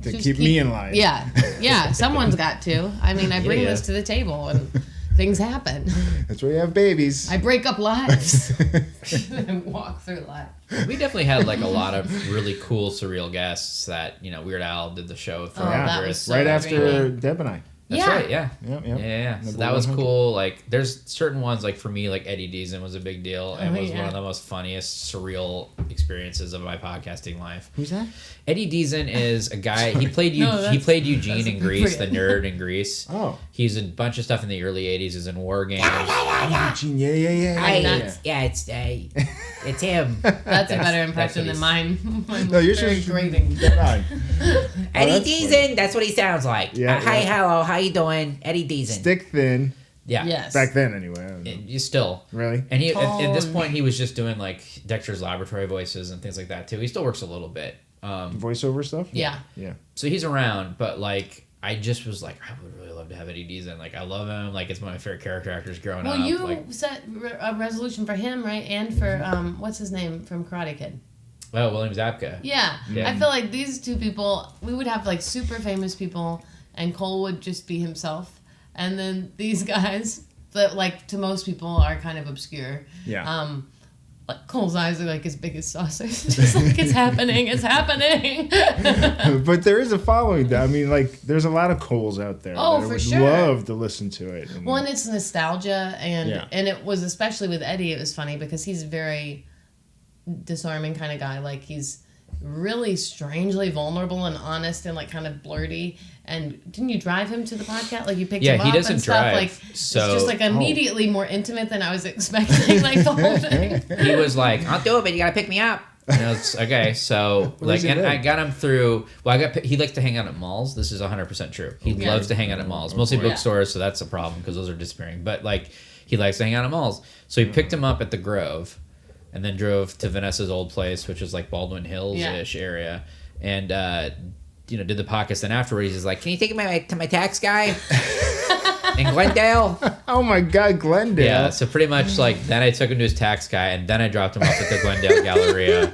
keep me in line. Yeah. Someone's got to. I mean, I bring this to the table, and things happen. That's why you have babies. I break up lives. I walk through life. We definitely had a lot of really cool, surreal guests that, Weird Al did the show for that was so right after Deb and I. That's right, yeah. Yep. Yeah. So that was cool. There's certain ones, for me, Eddie Deason was a big deal. And was one of the most funniest, surreal experiences of my podcasting life. Who's that? Eddie Deason is a guy, he played Eugene in Grease, the nerd in Grease. Oh. He's in a bunch of stuff in the early 80s. He's in War Games. Eugene, yeah. It's him. That's a better impression than mine. No, yours is grating. Eddie Deason, that's what he sounds like. Yeah, hi, hello, how you doing? Eddie Deason. Stick thin. Yeah. Yes. Back then, anyway. You still. Really? And he at this point, he was just doing Dexter's Laboratory voices and things like that too. He still works a little bit. Voiceover stuff? Yeah. So he's around, but I just was I would really love to have Eddie Deason. I love him. It's one of my favorite character actors growing up. Well, you set a resolution for him, right? And for, what's his name from Karate Kid? Oh, William Zabka. Yeah. I feel like these two people, we would have super famous people, and Cole would just be himself. And then these guys that to most people are kind of obscure. Yeah. Cole's eyes are as big as saucers. It's just it's happening. But there is a following. I mean, there's a lot of Coles out there. Oh, that for would sure. love to listen to it. Well, and it's nostalgia, and it was especially with Eddie. It was funny because he's a very disarming kind of guy. He's really strangely vulnerable and honest and kind of blurty. And didn't you drive him to the podcast? You picked him up. Yeah, he doesn't and stuff. drive. It's just immediately more intimate than I was expecting. The whole thing. He was I'll do it, but you gotta pick me up. And I was okay. So I got him through. Well, he likes to hang out at malls. This is 100% true. He loves to hang out at malls, mostly bookstores. So that's a problem because those are disappearing. But he likes to hang out at malls. So he picked him up at the Grove, and then drove to Vanessa's old place, which is Baldwin Hills-ish area, and did the podcast. Then afterwards, he's can you take me to my tax guy in Glendale? Oh my God, Glendale! Yeah, so pretty much then I took him to his tax guy, and then I dropped him off at the Glendale Galleria.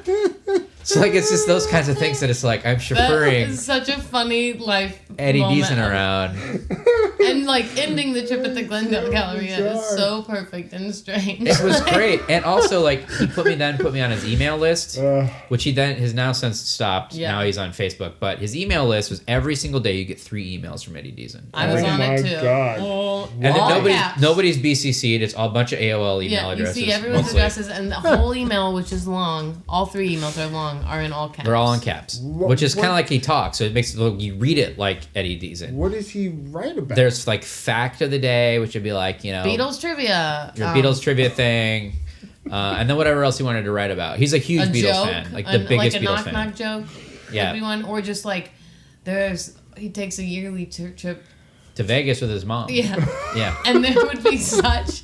So it's just those kinds of things that it's I'm chauffeuring. That is such a funny life. Eddie Deason around. And like ending the trip at the Glendale Galleria is so perfect and strange. It was great. And also, like, he put me on his email list, which he then has now since stopped. Yeah. Now he's on Facebook. But his email list was every single day you get 3 emails from Eddie Deason. I was on it too. God. And then nobody's BCC'd. It's all a bunch of AOL email addresses. You see everyone's addresses, and the whole email, which is long, all 3 emails are long, are in all caps. They're all in caps, which is kind of like he talks. So it makes it look, you read it like Eddie Deason. What does he write about? There's like fact of the day, which would be like, you know, Beatles trivia. Your Beatles trivia thing. And then whatever else he wanted to write about. He's a huge Beatles fan. Like the biggest Beatles fan. Like a knock joke. Yeah. Everyone, or just like, he takes a yearly trip. To Vegas with his mom. Yeah. Yeah. And there would be such...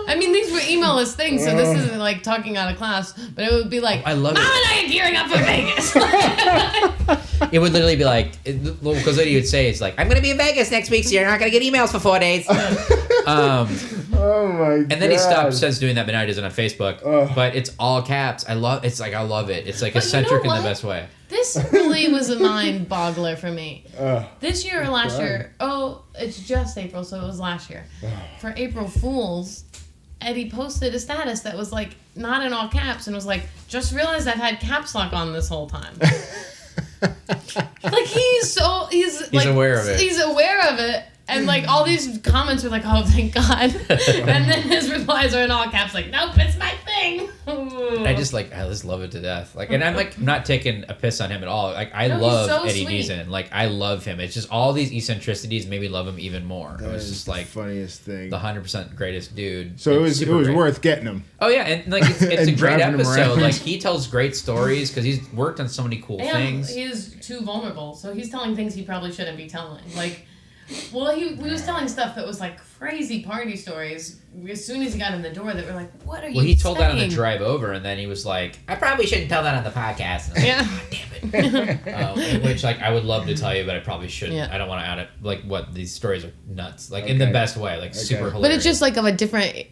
I mean, these were email-less things, so this isn't like talking out of class, but it would be like, I love Mom and I are gearing up for Vegas. It would literally be like, because what he would say is like, I'm going to be in Vegas next week, so you're not going to get emails for 4 days. Oh my God. And then he since doing that, but now he does it on Facebook. But it's all caps. I love it. It's like eccentric in the best way. This really was a mind boggler for me. This year or last year, it's just April, so it was last year. For April Fools, Eddie posted a status that was like not in all caps and was like, just realized I've had caps lock on this whole time. Like he's like, aware of it. He's aware of it. And like all these comments were like, oh, thank God. And then his replies are in all caps like, nope, it's my thing. I just love it to death. Like, and I'm like not taking a piss on him at all. Like I love Eddie Deason. Like I love him. It's just all these eccentricities made me love him even more. It was just like the funniest thing. The 100% greatest dude. So it was worth getting him. Oh yeah, and like it's a great episode. Like he tells great stories because he's worked on so many cool things. He is too vulnerable, so he's telling things he probably shouldn't be telling. Like. Well, he was telling stuff that was like crazy party stories. As soon as he got in the door, that were like, "What are you?" Well, he told that on the drive over, and then he was like, "I probably shouldn't tell that on the podcast." And I was like, God damn it! Which, like, I would love to tell you, but I probably shouldn't. Yeah. I don't want to add it. Like, what these stories are nuts. Like in the best way. Like super hilarious. But it's just like of a different.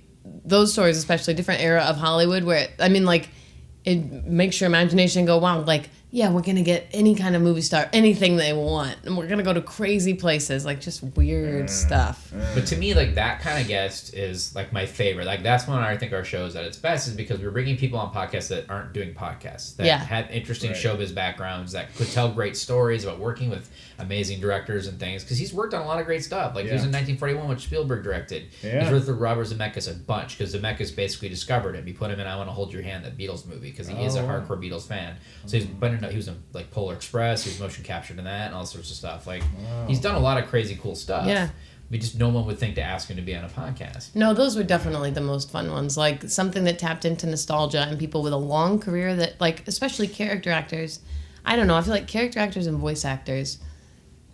Those stories, especially different era of Hollywood, where it makes your imagination go, wow, like. Yeah, we're going to get any kind of movie star, anything they want. And we're going to go to crazy places, like just weird stuff. But to me, like that kind of guest is like my favorite. Like that's when I think our show is at its best is because we're bringing people on podcasts that aren't doing podcasts. That have interesting showbiz backgrounds, that could tell great stories about working with amazing directors and things. Because he's worked on a lot of great stuff. Like he was in 1941, which Spielberg directed. He's worked with Robert Zemeckis a bunch because Zemeckis basically discovered him. He put him in I Want to Hold Your Hand, that Beatles movie, because he is a hardcore Beatles fan. So he was in like Polar Express. He was motion captured in that and all sorts of stuff. Like he's done a lot of crazy cool stuff. Yeah. No one would think to ask him to be on a podcast. No, those were definitely the most fun ones. Like something that tapped into nostalgia and people with a long career that, like, especially character actors. I don't know. I feel like character actors and voice actors,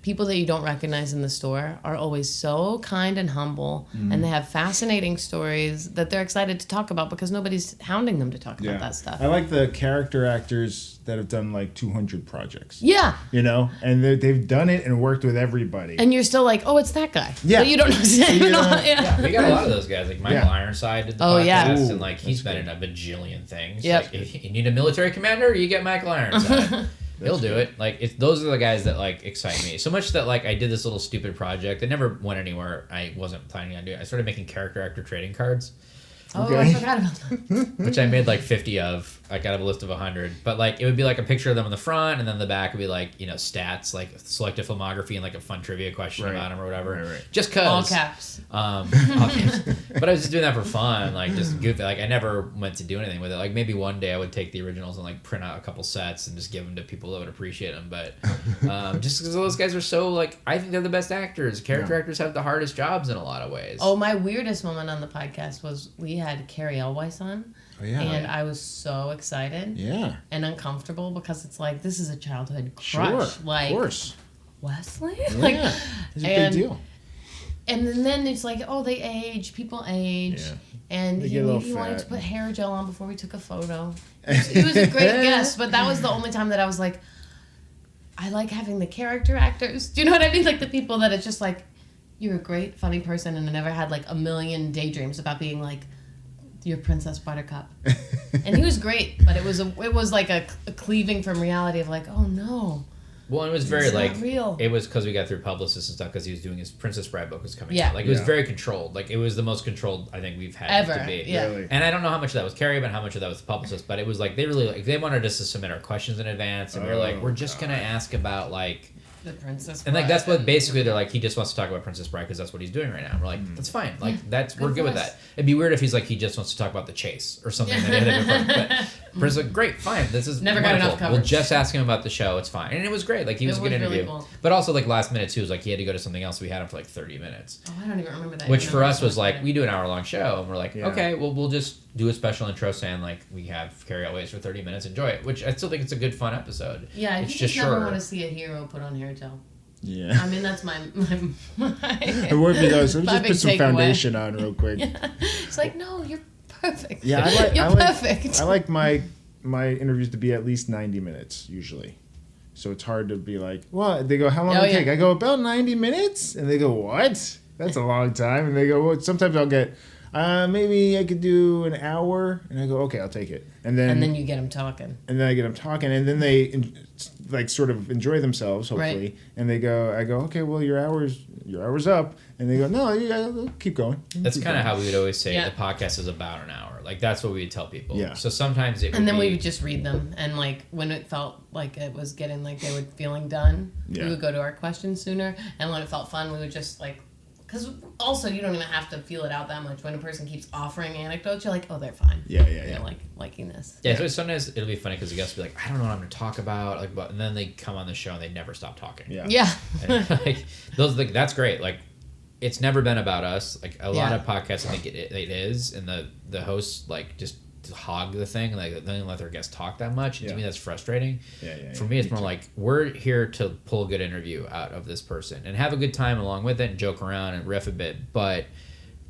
people that you don't recognize in the store, are always so kind and humble, and they have fascinating stories that they're excited to talk about because nobody's hounding them to talk about that stuff. I like the character actors that have done like 200 projects. Yeah. You know, and they've done it and worked with everybody. And you're still like, oh, it's that guy. Yeah. But you don't know. Yeah, we got a lot of those guys. Like Michael Ironside did the podcast, and like he's been in a bajillion things. Yep. Like if you need a military commander, you get Michael Ironside. He'll do it. Like those are the guys that like excite me so much that like I did this little stupid project that never went anywhere. I wasn't planning on doing. I started making character actor trading cards. Oh, I forgot about them. Which I made like 50 of. Like out of a list of 100. But like it would be like a picture of them on the front, and then the back would be like, you know, stats, like selective filmography and like a fun trivia question about them or whatever. Right. Just cause. All caps. All caps. But I was just doing that for fun, like just goofy. Like I never went to do anything with it. Like maybe one day I would take the originals and like print out a couple sets and just give them to people that would appreciate them. But just because those guys are so like, I think they're the best actors. Character actors have the hardest jobs in a lot of ways. Oh, my weirdest moment on the podcast was we had Carrie Elwes on. Oh, yeah. And I was so excited and uncomfortable because it's like, this is a childhood crush. Sure, like, of course. Wesley? Yeah, like, it's a big deal. And then it's like, oh, they age. People age. Yeah. And he wanted to put hair gel on before we took a photo. He was a great guest, but that was the only time that I was like, I like having the character actors. Do you know what I mean? Like the people that it's just like, you're a great, funny person, and I never had like a million daydreams about being like, your Princess Buttercup. And he was great, but it was like a cleaving from reality of like, oh no, Well, it was very real. It was because we got through publicists and stuff because he was doing his Princess Bride book was coming out. Like it was very controlled. Like it was the most controlled I think we've had ever to be. Yeah. Really. And I don't know how much of that was Carrie, but how much of that was the publicist. But it was like they really they wanted us to submit our questions in advance, and we were like, we're just gonna ask about like. The Princess Bride. And like that's what basically they're like. He just wants to talk about Princess Bride because that's what he's doing right now. And we're like, that's fine. Like we're good with that. It'd be weird if he's like he just wants to talk about the chase or something. But Princess, like, great, fine. This is never wonderful. got enough coverage. We'll just ask him about the show. It's fine. And it was great. Like he was a good interview. Really cool. But also like last minute too was like he had to go to something else. So we had him for like 30 minutes. Oh, I don't even remember that. Which for us was like we do an hour-long show and we're like, okay, well we'll just do a special intro saying like we have Carrie Always for 30 minutes. Enjoy it. Which I still think it's a good fun episode. Yeah, it's you just never shorter. want to see a hero put on hair gel. Yeah. I mean, that's my It would be though. So just put some foundation on real quick. Yeah. It's like, no, you're perfect. Yeah, you're perfect. I like my interviews to be at least 90 minutes usually. So it's hard to be like, what? They go, how long will it take? I go, about 90 minutes? And they go, what? That's a long time. And they go, well, sometimes I'll get, maybe I could do an hour. And I go, okay, I'll take it. And then you get them talking. And then I get them talking. And then they like sort of enjoy themselves, hopefully. Right. And I go, okay, well, your hour's up. And they go, no, you gotta keep going. That's kind of how we would always say the podcast is about an hour. Like that's what we would tell people. Yeah. So sometimes it would and then be, we would just read them, and like when it felt like it was getting like they were feeling done, we would go to our questions sooner. And when it felt fun, we would just like, because also you don't even have to feel it out that much. When a person keeps offering anecdotes, you're like, oh, they're fine. Yeah. They're like liking this. Yeah. So sometimes it'll be funny because the guests will be like, I don't know what I'm going to talk about, like, but and then they come on the show and they never stop talking. Yeah. And, like that's great. Like. It's never been about us. Like a lot of podcasts, I think it is, and the hosts like just hog the thing, like they don't let their guests talk that much. And to me, that's frustrating. For me, it's more like we're here to pull a good interview out of this person and have a good time along with it and joke around and riff a bit, but.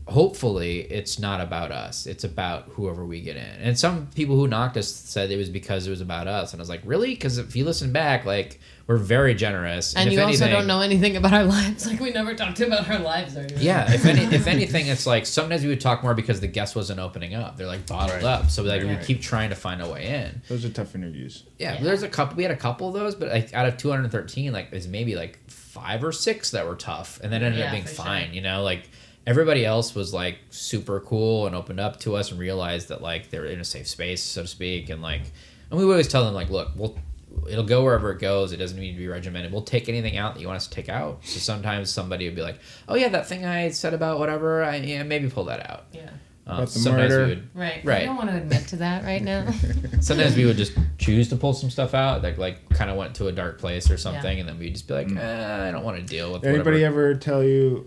Hopefully it's not about us. It's about whoever we get in. And some people who knocked us said it was because it was about us. And I was like, really? Because if you listen back, like we're very generous. And you also don't know anything about our lives. Like we never talked about our lives or anything. Yeah. If anything, it's like sometimes we would talk more because the guest wasn't opening up. They're like bottled up. So like we keep trying to find a way in. Those are tough interviews. Yeah. There's a couple. We had a couple of those, but like out of 213, like there's maybe like 5 or 6 that were tough, and then ended up being fine. Sure. You know, like. Everybody else was like super cool and opened up to us and realized that like they were in a safe space, so to speak, and we would always tell them like, look, it'll go wherever it goes. It doesn't need to be regimented. We'll take anything out that you want us to take out. So sometimes somebody would be like, oh yeah, that thing I said about whatever, maybe pull that out. Yeah. About the murder. We would, right. I don't want to admit to that right now. Sometimes we would just choose to pull some stuff out that like kind of went to a dark place or something, and then we'd just be like, I don't want to deal with. Anybody ever tell you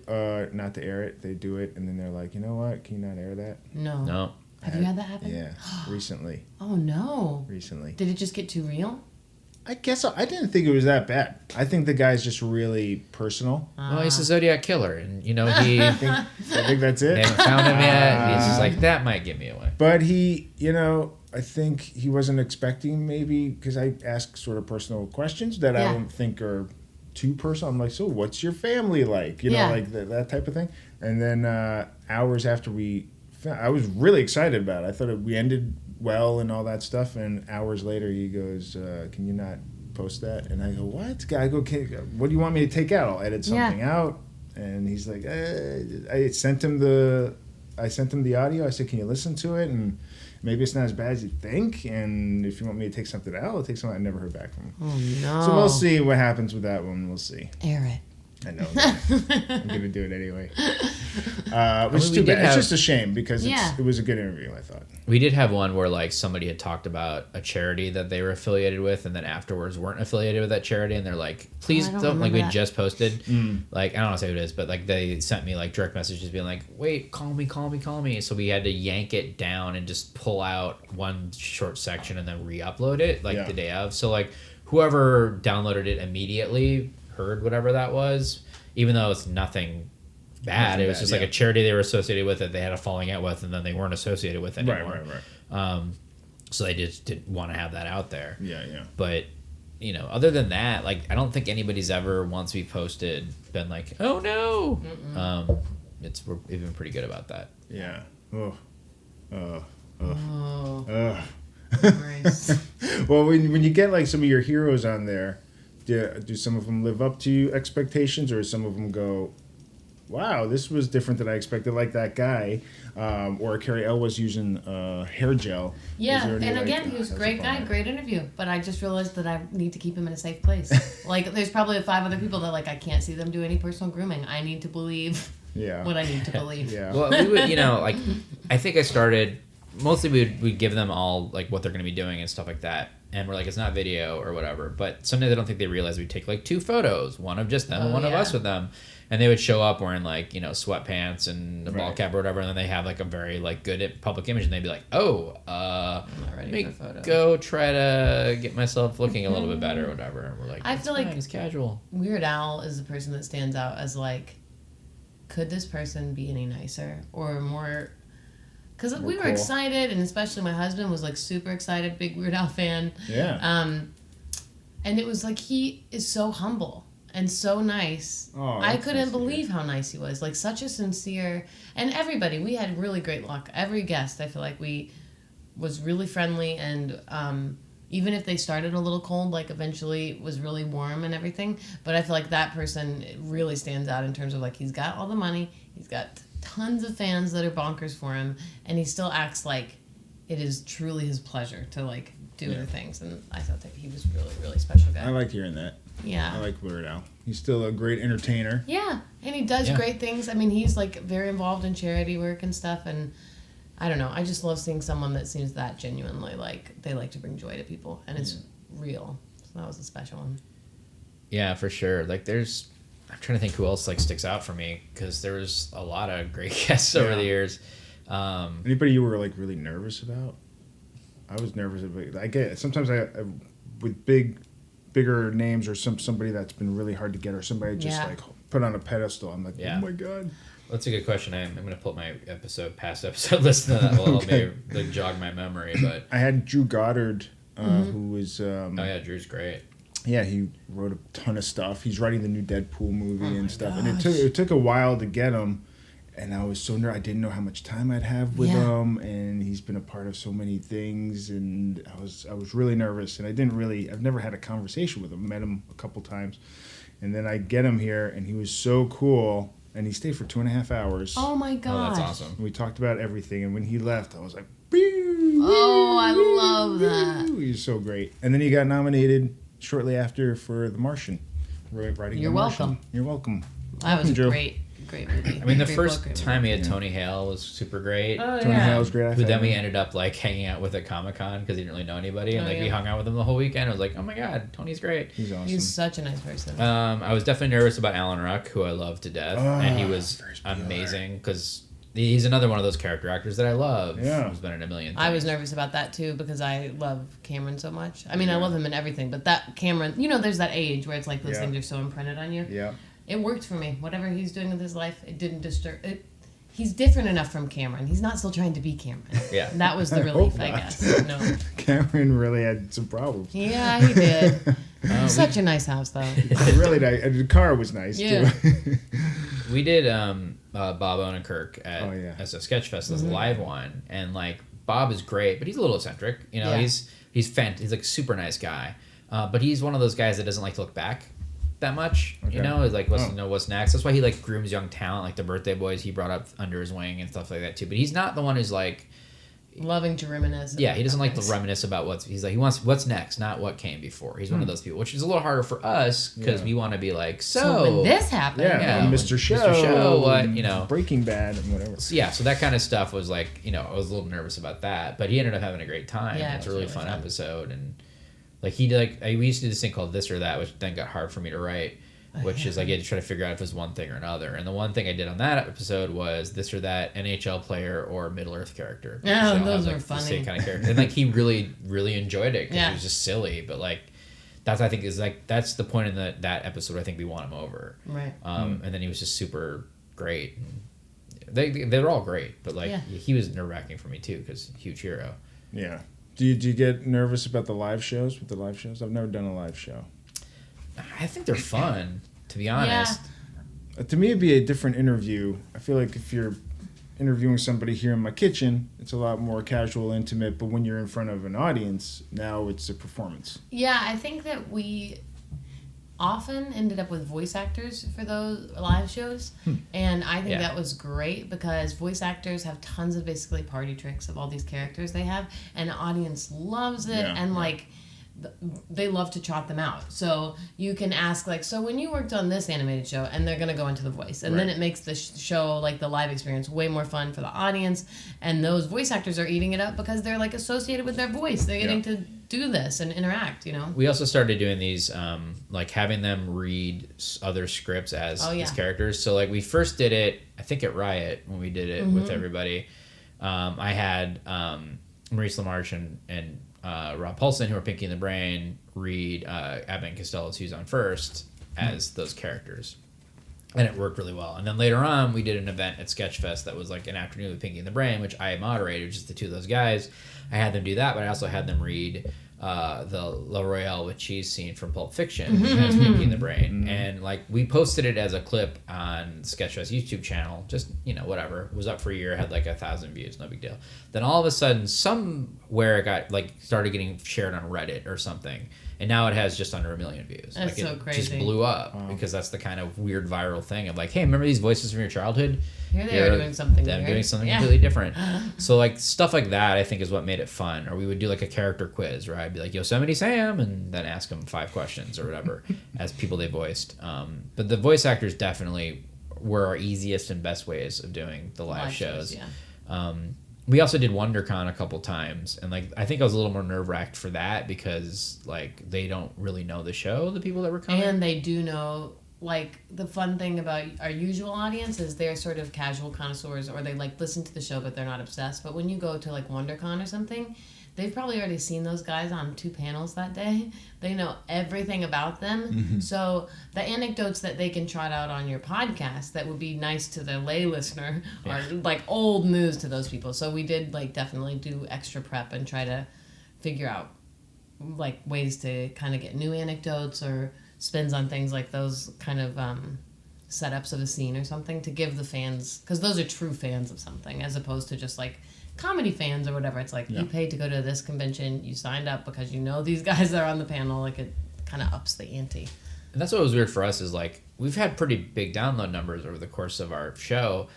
not to air it? They do it, and then they're like, you know what? Can you not air that? No. Have you had that happen? Yeah, recently. Oh no. Recently. Did it just get too real? I guess so. I didn't think it was that bad. I think the guy's just really personal. Well, he's a Zodiac killer, and you know he. I think that's it. They haven't found him yet. He's just like that might give me away. But he, I think he wasn't expecting maybe because I ask sort of personal questions that I don't think are too personal. I'm like, so what's your family like? You know, like that type of thing. And then hours after I was really excited about it. I thought we ended well and all that stuff. And hours later, he goes, "Can you not post that?" And I go, "What?" I go, "What do you want me to take out? I'll edit something out." And he's like, I sent him the audio. I said, "Can you listen to it?" And maybe it's not as bad as you think. And if you want me to take something out, I'll take something. I never heard back from him. Oh no! So we'll see what happens with that one. We'll see. Air it. I know. I'm gonna do it anyway. Which is too bad. It's just a shame because it was a good interview, I thought. We did have one where like somebody had talked about a charity that they were affiliated with, and then afterwards weren't affiliated with that charity, and they're like, "Please don't." Like we just posted, like I don't want to say who it is, but like they sent me like direct messages being like, "Wait, call me." So we had to yank it down and just pull out one short section and then re-upload it like the day of. So like whoever downloaded it immediately heard whatever that was, even though it's nothing bad. It was just like a charity they were associated with that they had a falling out with, and then they weren't associated with anymore. Right. So they just didn't want to have that out there. Yeah. But other than that, like I don't think anybody's ever once we posted been like, oh no. We've been pretty good about that. Yeah. Nice. Well, when you get like some of your heroes on there do some of them live up to expectations, or some of them go, wow, this was different than I expected, like that guy, or Carrie L was using hair gel. Yeah, and again, he was a great guy, great interview, but I just realized that I need to keep him in a safe place. Like, there's probably 5 other people that, like, I can't see them do any personal grooming. I need to believe what I need to believe. Yeah. Well, we would, like, I think I started, mostly we'd give them all, like, what they're going to be doing and stuff like that. And we're like, it's not video or whatever. But sometimes I don't think they realize we take, like, 2 photos, one of just them and one of us with them. And they would show up wearing, like, sweatpants and a ball cap or whatever, and then they have, like, a very, like, good public image, and they'd be like, let me go try to get myself looking a little bit better or whatever. And we're like, I feel like it's casual. Weird Al is the person that stands out as, like, could this person be any nicer or more... Because we were excited, and especially my husband was, like, super excited, big Weird Al fan. Yeah. And it was like, he is so humble. And so nice. Oh, I couldn't believe how nice he was. Like, such a sincere... And everybody, we had really great luck. Every guest, I feel like was really friendly. And even if they started a little cold, like, eventually was really warm and everything. But I feel like that person really stands out in terms of, like, he's got all the money. He's got tons of fans that are bonkers for him. And he still acts like it is truly his pleasure to, like, do other things. And I thought that he was really, really special guy. I liked hearing that. Yeah. I like Weird Al. He's still a great entertainer. Yeah, and he does great things. I mean, he's, like, very involved in charity work and stuff, and I don't know. I just love seeing someone that seems that genuinely, like, they like to bring joy to people, and it's real. So that was a special one. Yeah, for sure. Like, I'm trying to think who else, like, sticks out for me, because there was a lot of great guests over the years. Anybody you were, like, really nervous about? I was nervous about... Sometimes I with bigger names, or somebody that's been really hard to get, or somebody just like put on a pedestal. I'm like, oh my god. Well, that's a good question. I'm going to pull up my past episode list and that will maybe like jog my memory. But I had Drew Goddard, who was. Drew's great. Yeah, he wrote a ton of stuff. He's writing the new Deadpool movie and stuff, and it took a while to get him. And I was so nervous. I didn't know how much time I'd have with him, and he's been a part of so many things, and I was really nervous, and I've never had a conversation with him. Met him a couple times, and then I get him here, and he was so cool, and he stayed for 2.5 hours. Oh my gosh. Oh, that's awesome. And we talked about everything, and when he left, I was like, oh, I love that. He was so great. And then he got nominated shortly after for The Martian. Writing You're The welcome. Martian. You're welcome. That was Joe. great movie. I mean, the first time he had Tony Hale was super great. Tony Hale was great. But then we ended up, like, hanging out with at Comic-Con because he didn't really know anybody. And, we hung out with him the whole weekend. I was like, oh, my God, Tony's great. He's awesome. He's such a nice person. I was definitely nervous about Alan Ruck, who I love to death. And he was amazing because he's another one of those character actors that I love. Yeah. Who's been in a million things. I was nervous about that, too, because I love Cameron so much. I mean, I love him in everything. But that Cameron, there's that age where it's like those things are so imprinted on you. Yeah. It worked for me. Whatever he's doing with his life, it didn't disturb it. He's different enough from Cameron. He's not still trying to be Cameron. Yeah. That was the relief, I guess. No. Cameron really had some problems. Yeah, he did. Such a nice house, though. Really nice. And the car was nice, too. We did Bob Odenkirk at Sketchfest, this live one. And, like, Bob is great, but he's a little eccentric. He's he's like a super nice guy. But he's one of those guys that doesn't like to look back that much, is like wants to know what's next. That's why he, like, grooms young talent, like the Birthday Boys he brought up under his wing and stuff like that too. But he's not the one who's like loving to reminisce. Yeah, he doesn't like to reminisce about he wants what's next, not what came before. He's one of those people, which is a little harder for us because we want to be like, so when this happened, Mr. Show, what Breaking Bad and whatever. So that kind of stuff was like, I was a little nervous about that, but he ended up having a great time. Yeah, it's a really fun episode, and like we used to do this thing called This or That, which then got hard for me to write. Which is like you had to try to figure out if it was one thing or another. And the one thing I did on that episode was this or that NHL player or Middle Earth character. Yeah, those are funny. Same kind of character. And like he really, really enjoyed it because it was just silly. But like that's the point in that episode. I think we won him over. Right. And then he was just super great. They're all great, but like he was nerve wracking for me too because huge hero. Yeah. Do you get nervous about the live shows? With the live shows, I've never done a live show. I think they're fun, to be honest. Yeah. To me, it'd be a different interview. I feel like if you're interviewing somebody here in my kitchen, it's a lot more casual, intimate. But when you're in front of an audience, now it's a performance. Yeah, I think that often ended up with voice actors for those live shows. And I think that was great because voice actors have tons of basically party tricks of all these characters they have, and the audience loves it, and like they love to trot them out. So you can ask like, so when you worked on this animated show, and they're going to go into the voice, and then it makes the show, like the live experience, way more fun for the audience, and those voice actors are eating it up because they're like associated with their voice. They're getting to do this and interact, you know. We also started doing these like having them read other scripts as characters. So like we first did it, I think at Riot, when we did it with everybody. I had Maurice LaMarche and Rob Paulson, who are Pinky and the Brain, read Abbott and Costello's Who's On First as those characters. And it worked really well. And then later on, we did an event at Sketchfest that was like an afternoon with Pinky and the Brain, which I moderated, just the two of those guys. I had them do that, but I also had them read the La Royale with Cheese scene from Pulp Fiction as Pinky and the Brain. And like we posted it as a clip on Sketchfest YouTube channel, just, you know, whatever. It was up for a year, had like 1,000 views, no big deal. Then all of a sudden, somewhere it got like started getting shared on Reddit or something. And now it has just under 1 million views. That's like so crazy. It just blew up because that's the kind of weird viral thing of like, hey, remember these voices from your childhood? Here they are doing something them weird. Doing something completely different. So like stuff like that, I think, is what made it fun. Or we would do like a character quiz where I'd be like Yosemite Sam, and then ask them 5 questions or whatever as people they voiced. But the voice actors definitely were our easiest and best ways of doing the live shows. We also did WonderCon a couple times, and like I think I was a little more nerve-wracked for that because like they don't really know the show, the people that were coming. And they do know, like, the fun thing about our usual audience is they're sort of casual connoisseurs, or they like listen to the show but they're not obsessed. But when you go to like WonderCon or something, they've probably already seen those guys on 2 panels that day. They know everything about them. So the anecdotes that they can trot out on your podcast that would be nice to the lay listener are like old news to those people. So we did like definitely do extra prep and try to figure out like ways to kind of get new anecdotes or spins on things like those kind of setups of a scene or something to give the fans, because those are true fans of something as opposed to just like comedy fans or whatever. It's like you paid to go to this convention, you signed up because you know these guys that are on the panel. Like it kind of ups the ante. And that's what was weird for us is like we've had pretty big download numbers over the course of our show,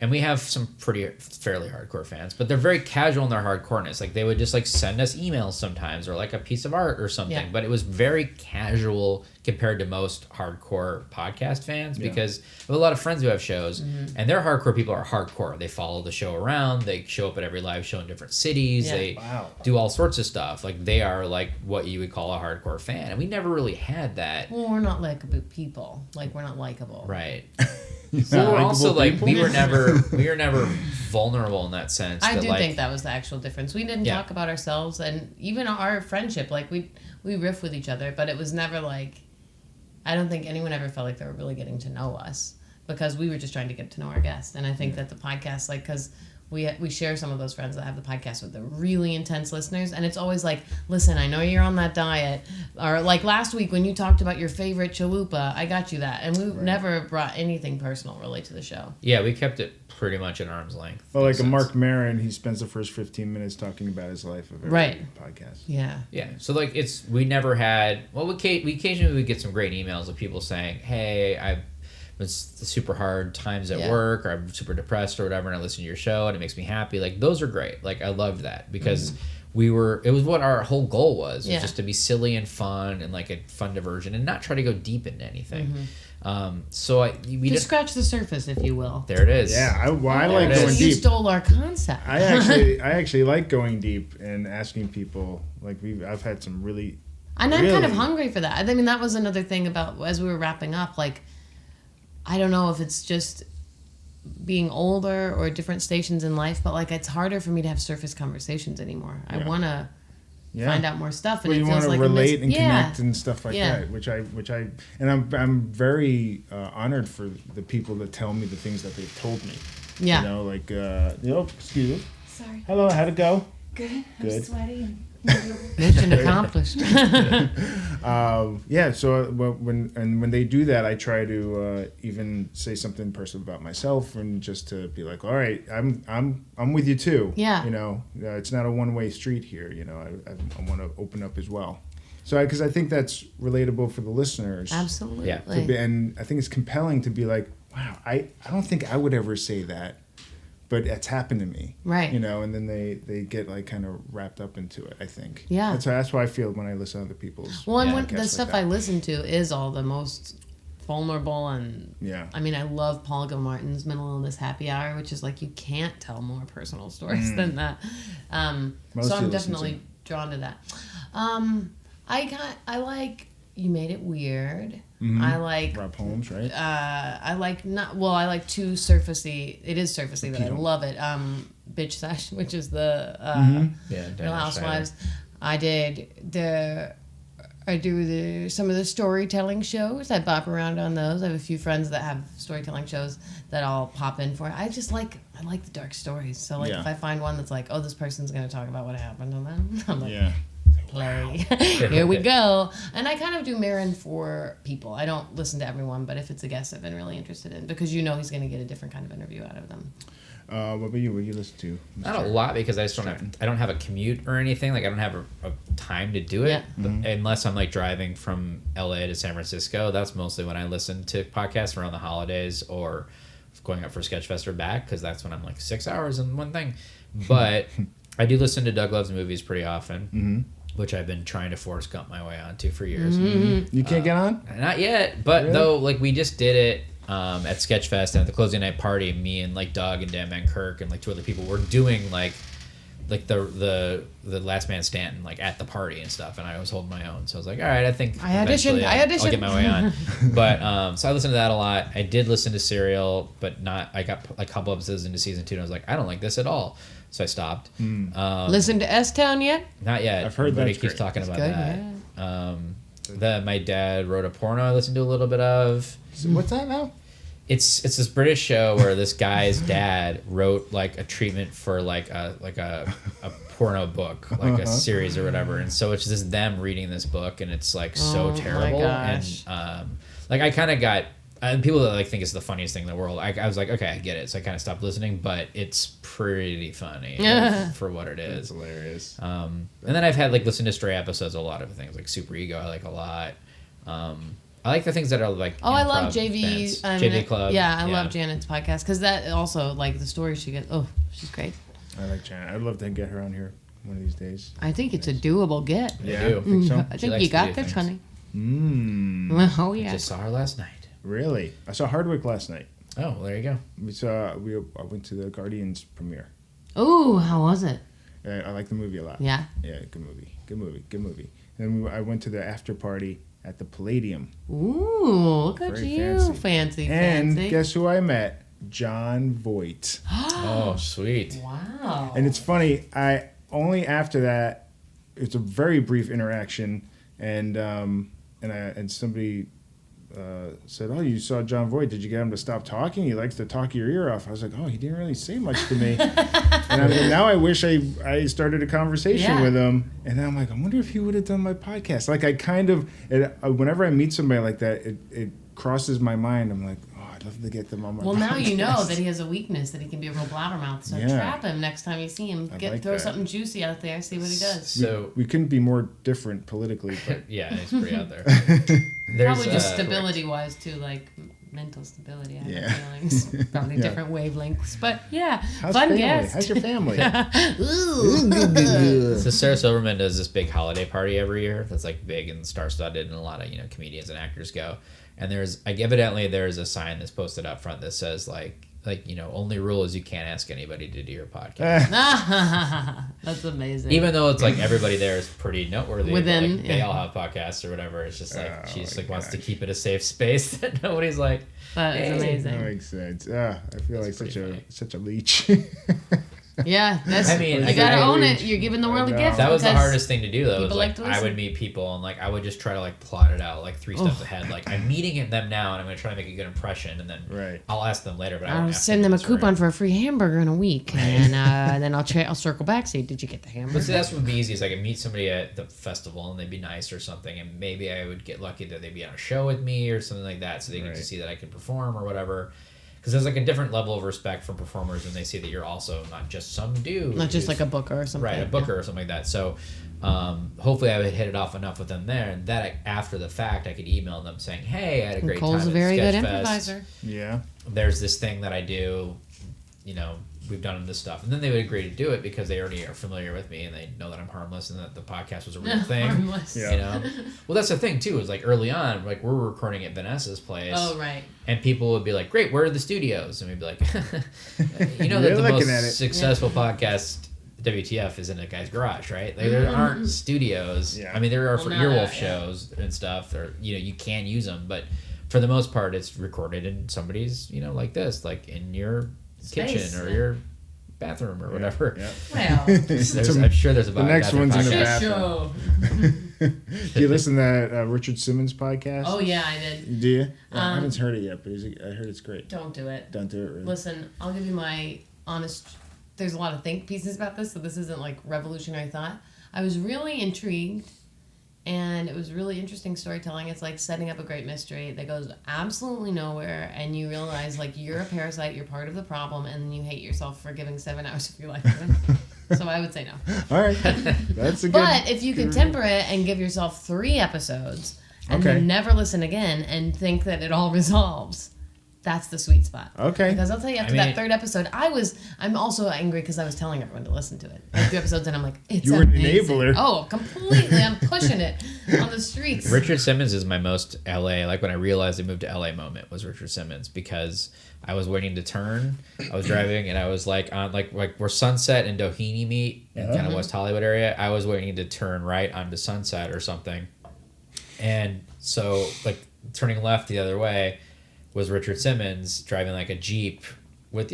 and we have some fairly hardcore fans, but they're very casual in their hardcoreness. Like they would just like send us emails sometimes or like a piece of art or something, but it was very casual compared to most hardcore podcast fans because I have a lot of friends who have shows and their hardcore people are hardcore. They follow the show around. They show up at every live show in different cities. They do all sorts of stuff. Like they are like what you would call a hardcore fan. And we never really had that. Well, we're not likable people. Like we're not likable. Right. So we're also like we were never vulnerable in that sense. I do think that was the actual difference. We didn't talk about ourselves, and even our friendship. Like we riff with each other, but it was never like, I don't think anyone ever felt like they were really getting to know us because we were just trying to get to know our guests. And I think that the podcast, like, because we share some of those friends that have the podcast with the really intense listeners, and it's always like, listen, I know you're on that diet, or like last week when you talked about your favorite chalupa, I got you that, and we never brought anything personal really to the show. Yeah, we kept it pretty much at arm's length. Well, like a Mark Maron, he spends the first 15 minutes talking about his life of every podcast. Yeah. So like we never had. Well, we occasionally would get some great emails of people saying, "Hey, I've it's super hard times at work, or I'm super depressed or whatever, and I listen to your show and it makes me happy." Like those are great. Like I loved that because it was what our whole goal was just to be silly and fun and like a fun diversion and not try to go deep into anything. We just scratch the surface, if you will. There it is. Yeah, I like going deep. You stole our concept. I actually like going deep and asking people. Like I've had some really. And I'm kind of hungry for that. I mean, that was another thing about as we were wrapping up. Like, I don't know if it's just being older or different stations in life, but like it's harder for me to have surface conversations anymore. I want to find out more stuff, and you want to relate and connect and stuff like that. Which I'm very honored for the people that tell me the things that they've told me. Yeah, you know, like excuse me. Sorry. Hello, how'd it go? Good. I'm sweaty. Mission accomplished. So when they do that, I try to even say something personal about myself, and just to be like, all right, I'm with you too. Yeah. You know, it's not a one-way street here. You know, I want to open up as well. So because I think that's relatable for the listeners. Absolutely. Yeah. And I think it's compelling to be like, wow, I don't think I would ever say that, but it's happened to me. Right. You know, and then they get like kind of wrapped up into it, I think. Yeah. That's why I feel when I listen to other people's Well, and podcasts the like stuff that. I listen to is all the most vulnerable and I mean, I love Paul Gilmartin's Mental Illness Happy Hour, which is like you can't tell more personal stories than that. So I'm definitely drawn to that. I like You Made It Weird. I like Rob Holmes, right? I like too surfacey. It is surfacey, but I love it. Bitch Sesh, which is the Real Housewives. I do some of the storytelling shows. I bop around on those. I have a few friends that have storytelling shows that I'll pop in for. I like the dark stories. So if I find one that's like, oh, this person's gonna talk about what happened to them, I'm like, play. Here we go. And I kind of do Marin for people. I don't listen to everyone, but if it's a guest I've been really interested in, because he's going to get a different kind of interview out of them. What about you? What do you listen to? Not a lot, because I just don't have a commute or anything. Like I don't have a time to do it unless I'm like driving from LA to San Francisco. That's mostly when I listen to podcasts around the holidays or going up for Sketchfest or back, because that's when I'm like 6 hours in one thing. But I do listen to Doug Loves Movies pretty often. Which I've been trying to Forrest Gump my way onto for years. You can't get on? Not yet, but though, like we just did it at Sketchfest, and at the closing night party, me and like Doug and Dan Van Kirk and like 2 other people were doing like the Last Man Standing like at the party and stuff, and I was holding my own. So I was like, all right, I think I auditioned. I'll get my way on. But so I listened to that a lot. I did listen to Serial, but not. I got a couple episodes into season 2, and I was like, I don't like this at all. So I stopped. Listen to S-Town yet? Not yet. I've heard Everybody that's keeps great. talking about good, that. My dad wrote a porno I listened to a little bit of. So what's that now? It's this British show where this guy's dad wrote like a treatment for like a porno book, like a series or whatever, and so it's just them reading this book, and it's like so terrible. And like I kind of got. And people that like think it's the funniest thing in the world. I was like, okay, I get it. So I kind of stopped listening, but it's pretty funny for what it is. It's hilarious. And then I've had like listened to stray episodes of a lot of things, like Super Ego. I like a lot. I like the things that are like. Oh, I love JV. JV Club. Yeah, I love Janet's podcast, because that also like the stories she gets. Oh, she's great. I like Janet. I'd love to get her on here one of these days. I think it's a doable get. Yeah, I do. Think so? I think you got this, honey. Oh yeah. I just saw her last night. Really? I saw Hardwick last night. Oh, well, there you go. I went to the Guardians premiere. Ooh, how was it? I like the movie a lot. Yeah. Yeah, good movie. And I went to the after party at the Palladium. Ooh, look at Very you. Fancy. And guess who I met? John Voight. Oh, sweet. Wow. And it's funny, I only after that, it's a very brief interaction, and somebody said, "Oh, you saw John Voight? Did you get him to stop talking? He likes to talk your ear off." I was like, "Oh, he didn't really say much to me." And now I wish I started a conversation with him. And then I'm like, I wonder if he would have done my podcast. Like I kind of, whenever I meet somebody like that, it crosses my mind. I'm like, oh, I'd love to get them on my podcast. Well, now you know that he has a weakness, that he can be a real blabbermouth. So trap him next time you see him. Throw something juicy out there, see what he does. So we couldn't be more different politically. But yeah, it's pretty out there. Probably just stability-wise, too, like mental stability. I have feelings. Probably different wavelengths. But yeah, fun guest. How's your family? So Sarah Silverman does this big holiday party every year that's like big and star-studded, and a lot of comedians and actors go. And there's evidently there's a sign that's posted up front that says like only rule is you can't ask anybody to do your podcast. That's amazing. Even though it's like everybody there is pretty noteworthy. Within, they all have podcasts or whatever. It's just like she just wants to keep it a safe space that nobody's like. That is amazing. That makes sense. I feel like such a leech. Yeah, you gotta own it. You're giving the world a gift. That was the hardest thing to do, though. Was like I would meet people and like I would just try to like plot it out like 3 steps ahead. Like I'm meeting them now and I'm gonna try to make a good impression, and then I'll ask them later. But I'll send them a coupon for a free hamburger in a week, and then I'll circle back. Say, did you get the hamburger? But see, that's what would be easy. Is I could meet somebody at the festival and they'd be nice or something, and maybe I would get lucky that they'd be on a show with me or something like that, so they get to see that I can perform or whatever. because there's like a different level of respect from performers when they see that you're also not just some dude, not just like a booker or something, right? A booker or something like that. So hopefully I would hit it off enough with them there, and that after the fact I could email them saying, hey, I had a great Cole's time a very at good Sketchfest. improviser. Yeah. There's this thing that I do, we've done this stuff, and then they would agree to do it because they already are familiar with me and they know that I'm harmless and that the podcast was a real thing. Harmless. Yeah. Well, that's the thing too. Is like early on, like we're recording at Vanessa's place. Oh right. And people would be like, "Great, where are the studios?" And we'd be like, that the looking most successful podcast, WTF, is in a guy's garage, right? Like, there aren't studios. Yeah. I mean, there are for now Earwolf that, shows and stuff. Or you can use them, but for the most part, it's recorded in somebody's, like this, like in your kitchen or your bathroom or whatever. Yeah. Well, I'm sure there's a the next one's in the podcast. bathroom. Do you listen to that Richard Simmons podcast? Oh yeah, I did. Do you? I haven't heard it yet, but I heard it's great. Don't do it. Don't do it, really. Listen, I'll give you my honest. There's a lot of think pieces about this, so this isn't like revolutionary thought. I was really intrigued, and it was really interesting storytelling. It's like setting up a great mystery that goes absolutely nowhere, and you realize like you're a parasite, you're part of the problem, and then you hate yourself for giving 7 hours of your life to it. So I would say no. All right, that's a good. But if you can temper it and give yourself 3 episodes, and then never listen again, and think that it all resolves. That's the sweet spot. Okay. Because I'll tell you, after that 3rd episode, I'm also angry because I was telling everyone to listen to it. Like 3 episodes in, I'm like, it's you were an amazing. enabler. Oh, completely. I'm pushing it on the streets. Richard Simmons is my most LA, like when I realized I moved to LA moment was Richard Simmons, because I was waiting to turn. I was driving and I was like on like where Sunset and Doheny meet in kind of West Hollywood area. I was waiting to turn right onto Sunset or something. And so like turning left the other way was Richard Simmons driving like a Jeep with,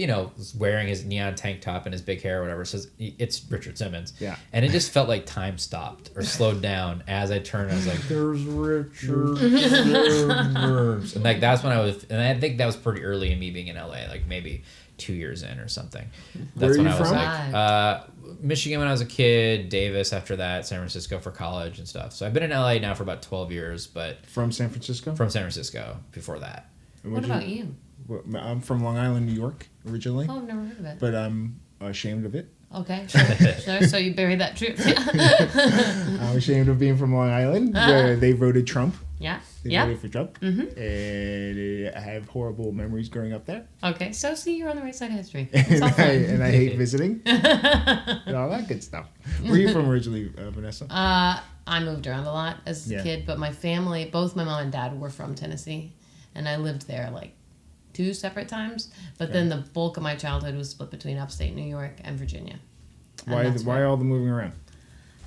wearing his neon tank top and his big hair or whatever. So it's Richard Simmons. Yeah. And it just felt like time stopped or slowed down as I turned. I was like, there's Richard Simmons. And like, that's when and I think that was pretty early in me being in LA, like maybe 2 years in or something. That's Where when are you I was from? like, Michigan when I was a kid, Davis after that, San Francisco for college and stuff. So I've been in LA now for about 12 years, but. From San Francisco? From San Francisco before that. What about you? I'm from Long Island, New York, originally. Oh, I've never heard of it. But I'm ashamed of it. Okay, sure. So you buried that truth. I'm ashamed of being from Long Island, where they voted Trump. Yeah. They voted for Trump. Mm-hmm. And I have horrible memories growing up there. Okay, so see, you're on the right side of history. and I hate visiting. And all that good stuff. Where are you from originally, Vanessa? I moved around a lot as a kid, but my family, both my mom and dad, were from Tennessee. And I lived there like 2 separate times. But then the bulk of my childhood was split between upstate New York and Virginia. And why all the moving around?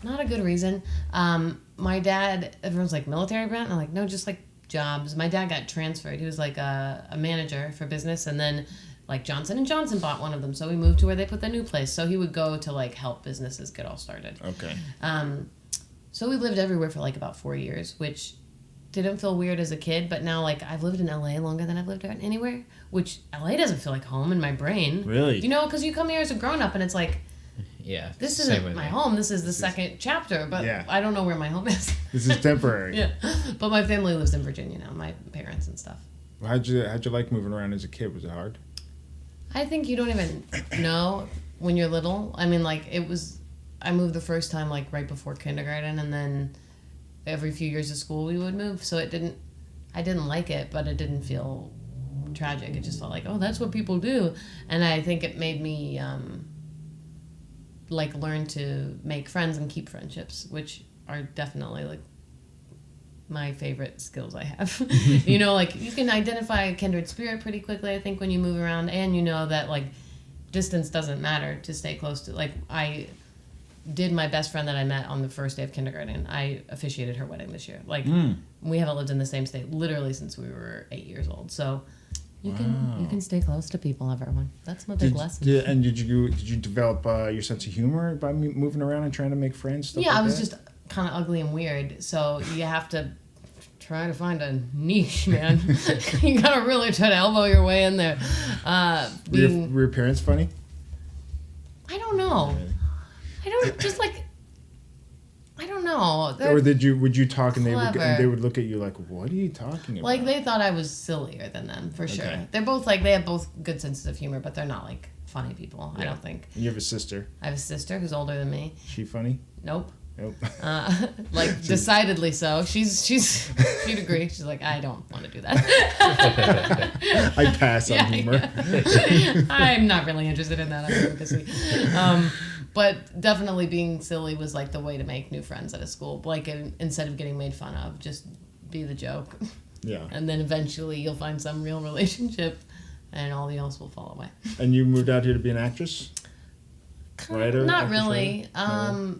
Not a good reason. My dad, everyone's like, military brat? And I'm like, no, just like jobs. My dad got transferred. He was like a manager for business. And then like Johnson & Johnson bought one of them. So we moved to where they put the new place. So he would go to like help businesses get all started. Okay. So we lived everywhere for like about 4 years, which didn't feel weird as a kid, but now like I've lived in LA longer than I've lived anywhere, which LA doesn't feel like home in my brain. Really? Because you come here as a grown up and it's like, this isn't my home. This is the second chapter, but I don't know where my home is. This is temporary. Yeah, but my family lives in Virginia now. My parents and stuff. How'd you like moving around as a kid? Was it hard? I think you don't even know when you're little. I mean, like I moved the first time like right before kindergarten, and then every few years of school we would move. So I didn't like it, but it didn't feel tragic. It just felt like, oh, that's what people do. And I think it made me like learn to make friends and keep friendships, which are definitely like my favorite skills I have. Like you can identify a kindred spirit pretty quickly, I think, when you move around, and that like distance doesn't matter to stay close to. Like I did my best friend that I met on the first day of kindergarten. I officiated her wedding this year. Like we haven't lived in the same state literally since we were 8 years old. So you can stay close to people, everyone. That's my big lesson. Did you develop your sense of humor by moving around and trying to make friends? I was just kind of ugly and weird. So you have to try to find a niche, man. You gotta really try to elbow your way in there. Were your parents funny? I don't know. I don't No. Or would you talk and they would look at you like, what are you talking about? Like, they thought I was sillier than them, for sure. Okay. They're both, like, they have both good senses of humor, but they're not, like, funny people, I don't think. You have a sister. I have a sister who's older than me. She funny? Nope. Nope. Like, decidedly so. She'd agree. She's like, I don't want to do that. I pass on humor. Yeah. I'm not really interested in that. But definitely being silly was like the way to make new friends at a school. Like, instead of getting made fun of, just be the joke. Yeah. And then eventually you'll find some real relationship, and all the else will fall away. And you moved out here to be an actress? Writer? Not actress, really. writer?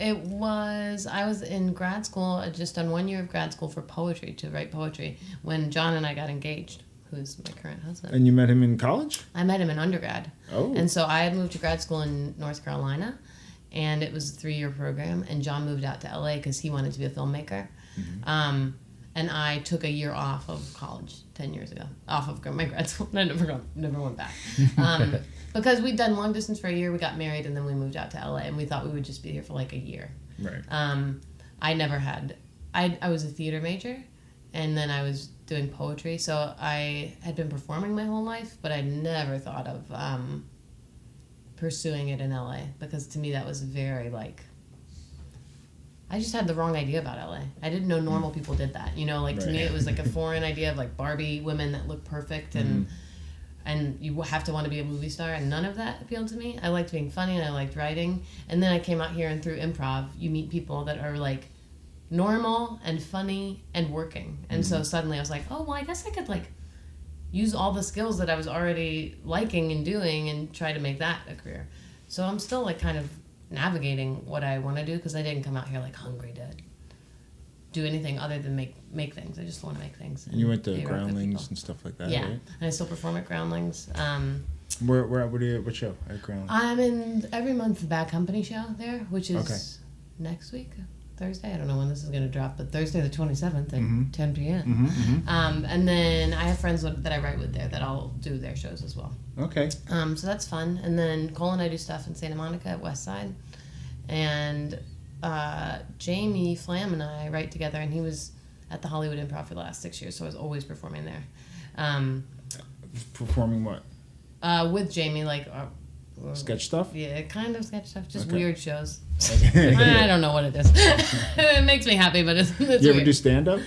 I was in grad school. I just done 1 year of grad school for poetry, to write poetry, when John and I got engaged, who's my current husband. And you met him in college? I met him in undergrad. Oh. And so I had moved to grad school in North Carolina, and it was a 3-year program, and John moved out to LA because he wanted to be a filmmaker. Mm-hmm. And I took a year off of college 10 years ago, off of my grad school. I never went back. Because we'd done long distance for a year, we got married, and then we moved out to LA, and we thought we would just be here for like a year. Right. I was a theater major, and then I was doing poetry, so I had been performing my whole life, but I never thought of pursuing it in LA, because to me that was very, like, I just had the wrong idea about LA. I didn't know normal people did that. You know, like, to me it was like a foreign idea of like Barbie women that look perfect and you have to want to be a movie star, and none of that appealed to me. I liked being funny and I liked writing. And then I came out here, and through improv, you meet people that are like normal and funny and working. And so suddenly I was like, oh, well, I guess I could like use all the skills that I was already liking and doing and try to make that a career. So I'm still like kind of navigating what I want to do, because I didn't come out here like hungry to do anything other than make things. I just want to make things. And you went to Groundlings and stuff like that, yeah, right? and I still perform at Groundlings. What show at Groundlings? I'm in every month the Bad Company show there, which is next week, Thursday. I don't know when this is going to drop, but Thursday the 27th at 10 p.m. And then I have friends that I write with there that I'll do their shows as well. Okay. So that's fun. And then Cole and I do stuff in Santa Monica at West Side. And Jamie Flam and I write together, and he was at the Hollywood Improv for the last 6 years, so I was always performing there. Performing what? With Jamie, like... sketch stuff? Yeah, kind of sketch stuff. Just weird shows. I don't know what it is. It makes me happy, but it's you weird. ever do stand-up?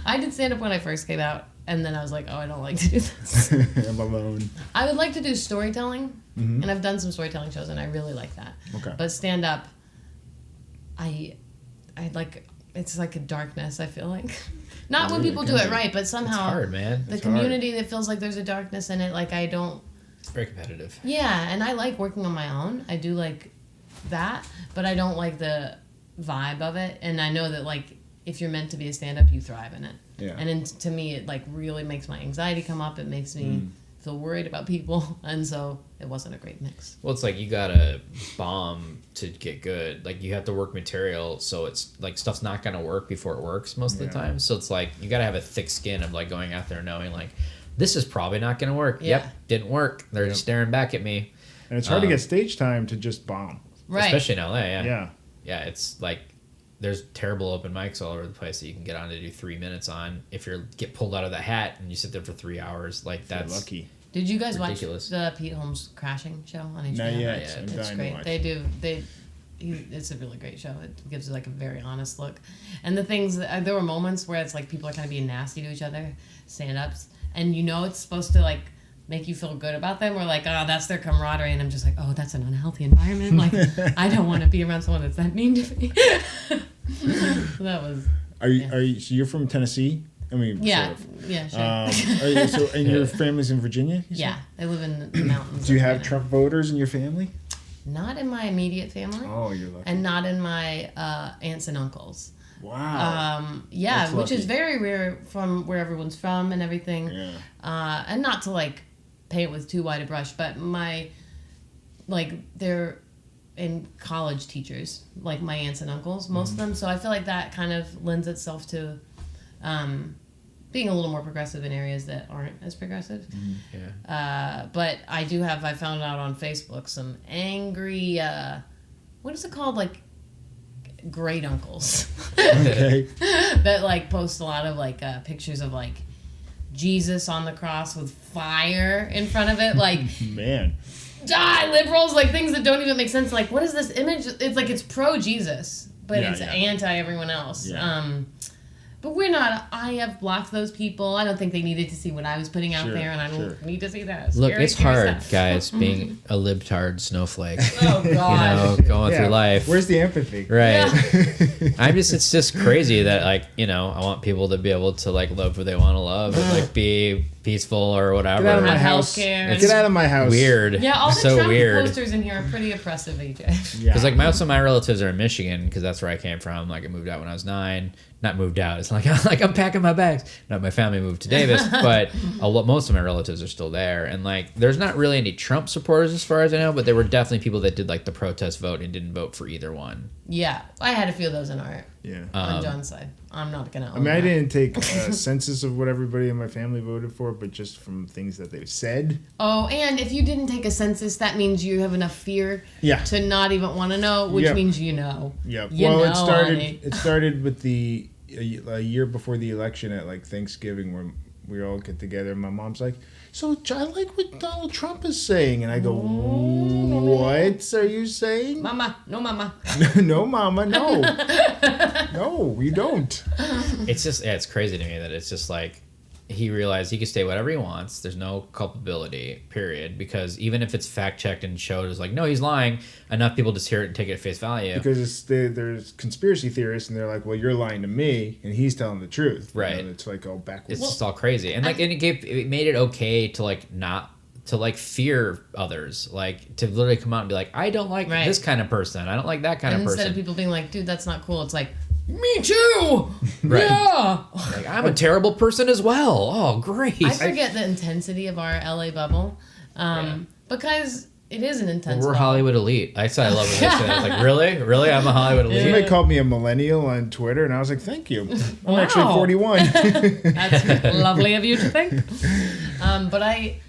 I did stand-up when I first came out, and then I was like, oh, I don't like to do this. I'm alone. I would like to do storytelling, and I've done some storytelling shows, and I really like that. Okay. But stand-up, I like, it's like a darkness, I feel like. Not when people do it right, but somehow... It's hard, man. The community that feels like there's a darkness in it, like I don't... It's very competitive. Yeah, and I like working on my own. I do like that, but I don't like the vibe of it. And I know that, like, if you're meant to be a stand-up, you thrive in it. Yeah. And then to me, it, like, really makes my anxiety come up. It makes me feel worried about people. And so it wasn't a great mix. Well, it's like you gotta bomb to get good. Like, you have to work material, so it's like stuff's not gonna work before it works most of the time. So it's like you gotta have a thick skin of like going out there knowing like, this is probably not gonna work. Yeah. Yep, didn't work. They're staring back at me. And it's hard to get stage time to just bomb. Right. Especially in LA, Yeah. Yeah, it's like there's terrible open mics all over the place that you can get on to do 3 minutes on. If you get pulled out of the hat and you sit there for 3 hours, like that's You're lucky. Did you guys ridiculous. watch the Pete Holmes Crashing show on HBO? Not yet. yet. I'm It's dying to great. watch. It's a really great show. It gives you like a very honest look. And the things, there were moments where it's like people are kind of being nasty to each other, stand-ups, and you know it's supposed to like make you feel good about them. We're like, oh, that's their camaraderie, and I'm just like, oh, that's an unhealthy environment. Like, I don't want to be around someone that's that mean to me. That was. Are you? So you're from Tennessee? I mean, Yeah, sort of. yeah, sure. And your family's in Virginia? Yeah, I live in the mountains. Do you have Virginia. Trump voters in your family? Not in my immediate family. Oh, you're lucky. And not in my aunts and uncles. Wow. Yeah, That's which lucky. is very rare from where everyone's from and everything. Yeah. And not to like paint with too wide a brush, but they're in college teachers, like my aunts and uncles, most of them. So I feel like that kind of lends itself to being a little more progressive in areas that aren't as progressive. Yeah. But I found out on Facebook some angry, what is it called? Like great uncles. Okay. That like post a lot of like pictures of like Jesus on the cross with fire in front of it, like Man. Die liberals, like things that don't even make sense. Like, what is this image? It's like it's pro Jesus, but it's anti everyone else. Yeah. But we're not. I have blocked those people. I don't think they needed to see what I was putting out there, and I don't need to see that. Look, Scary, it's scary hard, stuff. guys, being a libtard snowflake. Oh God. Going through life. Where's the empathy? Right. Yeah. It's just crazy that like, I want people to be able to like love what they want to love and like be peaceful or whatever. Get out of my house. Get out of my house. Weird. Yeah, all the so Trump weird. posters in here are pretty oppressive, AJ. Because like most of my relatives are in Michigan because that's where I came from. Like I moved out when I was 9. Not moved out. It's like I'm packing my bags. No, my family moved to Davis, but most of my relatives are still there. And like, there's not really any Trump supporters as far as I know, but there were definitely people that did like the protest vote and didn't vote for either one. Yeah, I had a few of those in art. Yeah. On John's side, I'm not gonna. I didn't take a census of what everybody in my family voted for, but just from things that they've said. Oh, and if you didn't take a census, that means you have enough fear to not even want to know, which means you know. Yeah. You well, know, it started with a year before the election at like Thanksgiving where we all get together and my mom's like, so I like what Donald Trump is saying, and I go, what are you saying? Mama, no mama. No mama, no. No, you don't. It's just, it's crazy to me that it's just like, he realized he could say whatever he wants. There's no culpability, period. Because even if it's fact checked and showed as like, no, he's lying, enough people just hear it and take it at face value. Because there's conspiracy theorists and they're like, well, you're lying to me and he's telling the truth. Right. It's like all backwards. It's just all crazy. And like, it made it okay to like not to like fear others, like to literally come out and be like, I don't like this kind of person. I don't like that kind of person. Instead of people being like, dude, that's not cool. It's like, me too. Right. Yeah. Like, I'm a terrible person as well. Oh, great. I forget the intensity of our LA bubble, because it is an intense. We're bubble. Hollywood elite. I said I love it. I was like, really? I'm a Hollywood elite. Somebody called me a millennial on Twitter, and I was like, thank you. I'm actually 41. That's lovely of you to think. But I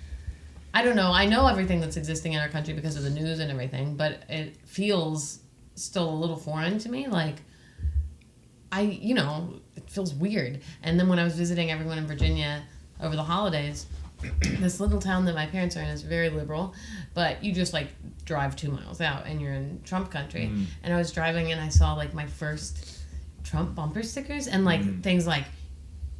don't know. I know everything that's existing in our country because of the news and everything, but it feels still a little foreign to me. Like, it feels weird. And then when I was visiting everyone in Virginia over the holidays, this little town that my parents are in is very liberal, but you just like drive 2 miles out and you're in Trump country. And I was driving and I saw like my first Trump bumper stickers and like things like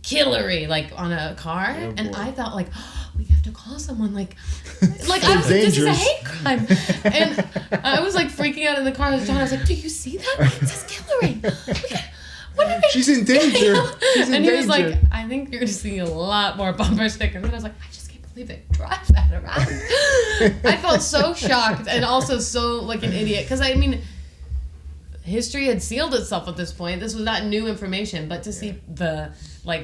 Hillary like on a car, and I thought like, oh, we have to call someone like I was like, this is a hate crime, and I was like freaking out in the car. I was like, do you see that? It says Hillary. She's in danger. And he was like, I think you're going to see a lot more bumper stickers. And I was like, I just can't believe they drive that around. I felt so shocked and also so like an idiot. Because I mean, history had sealed itself at this point. This was not new information. But to see the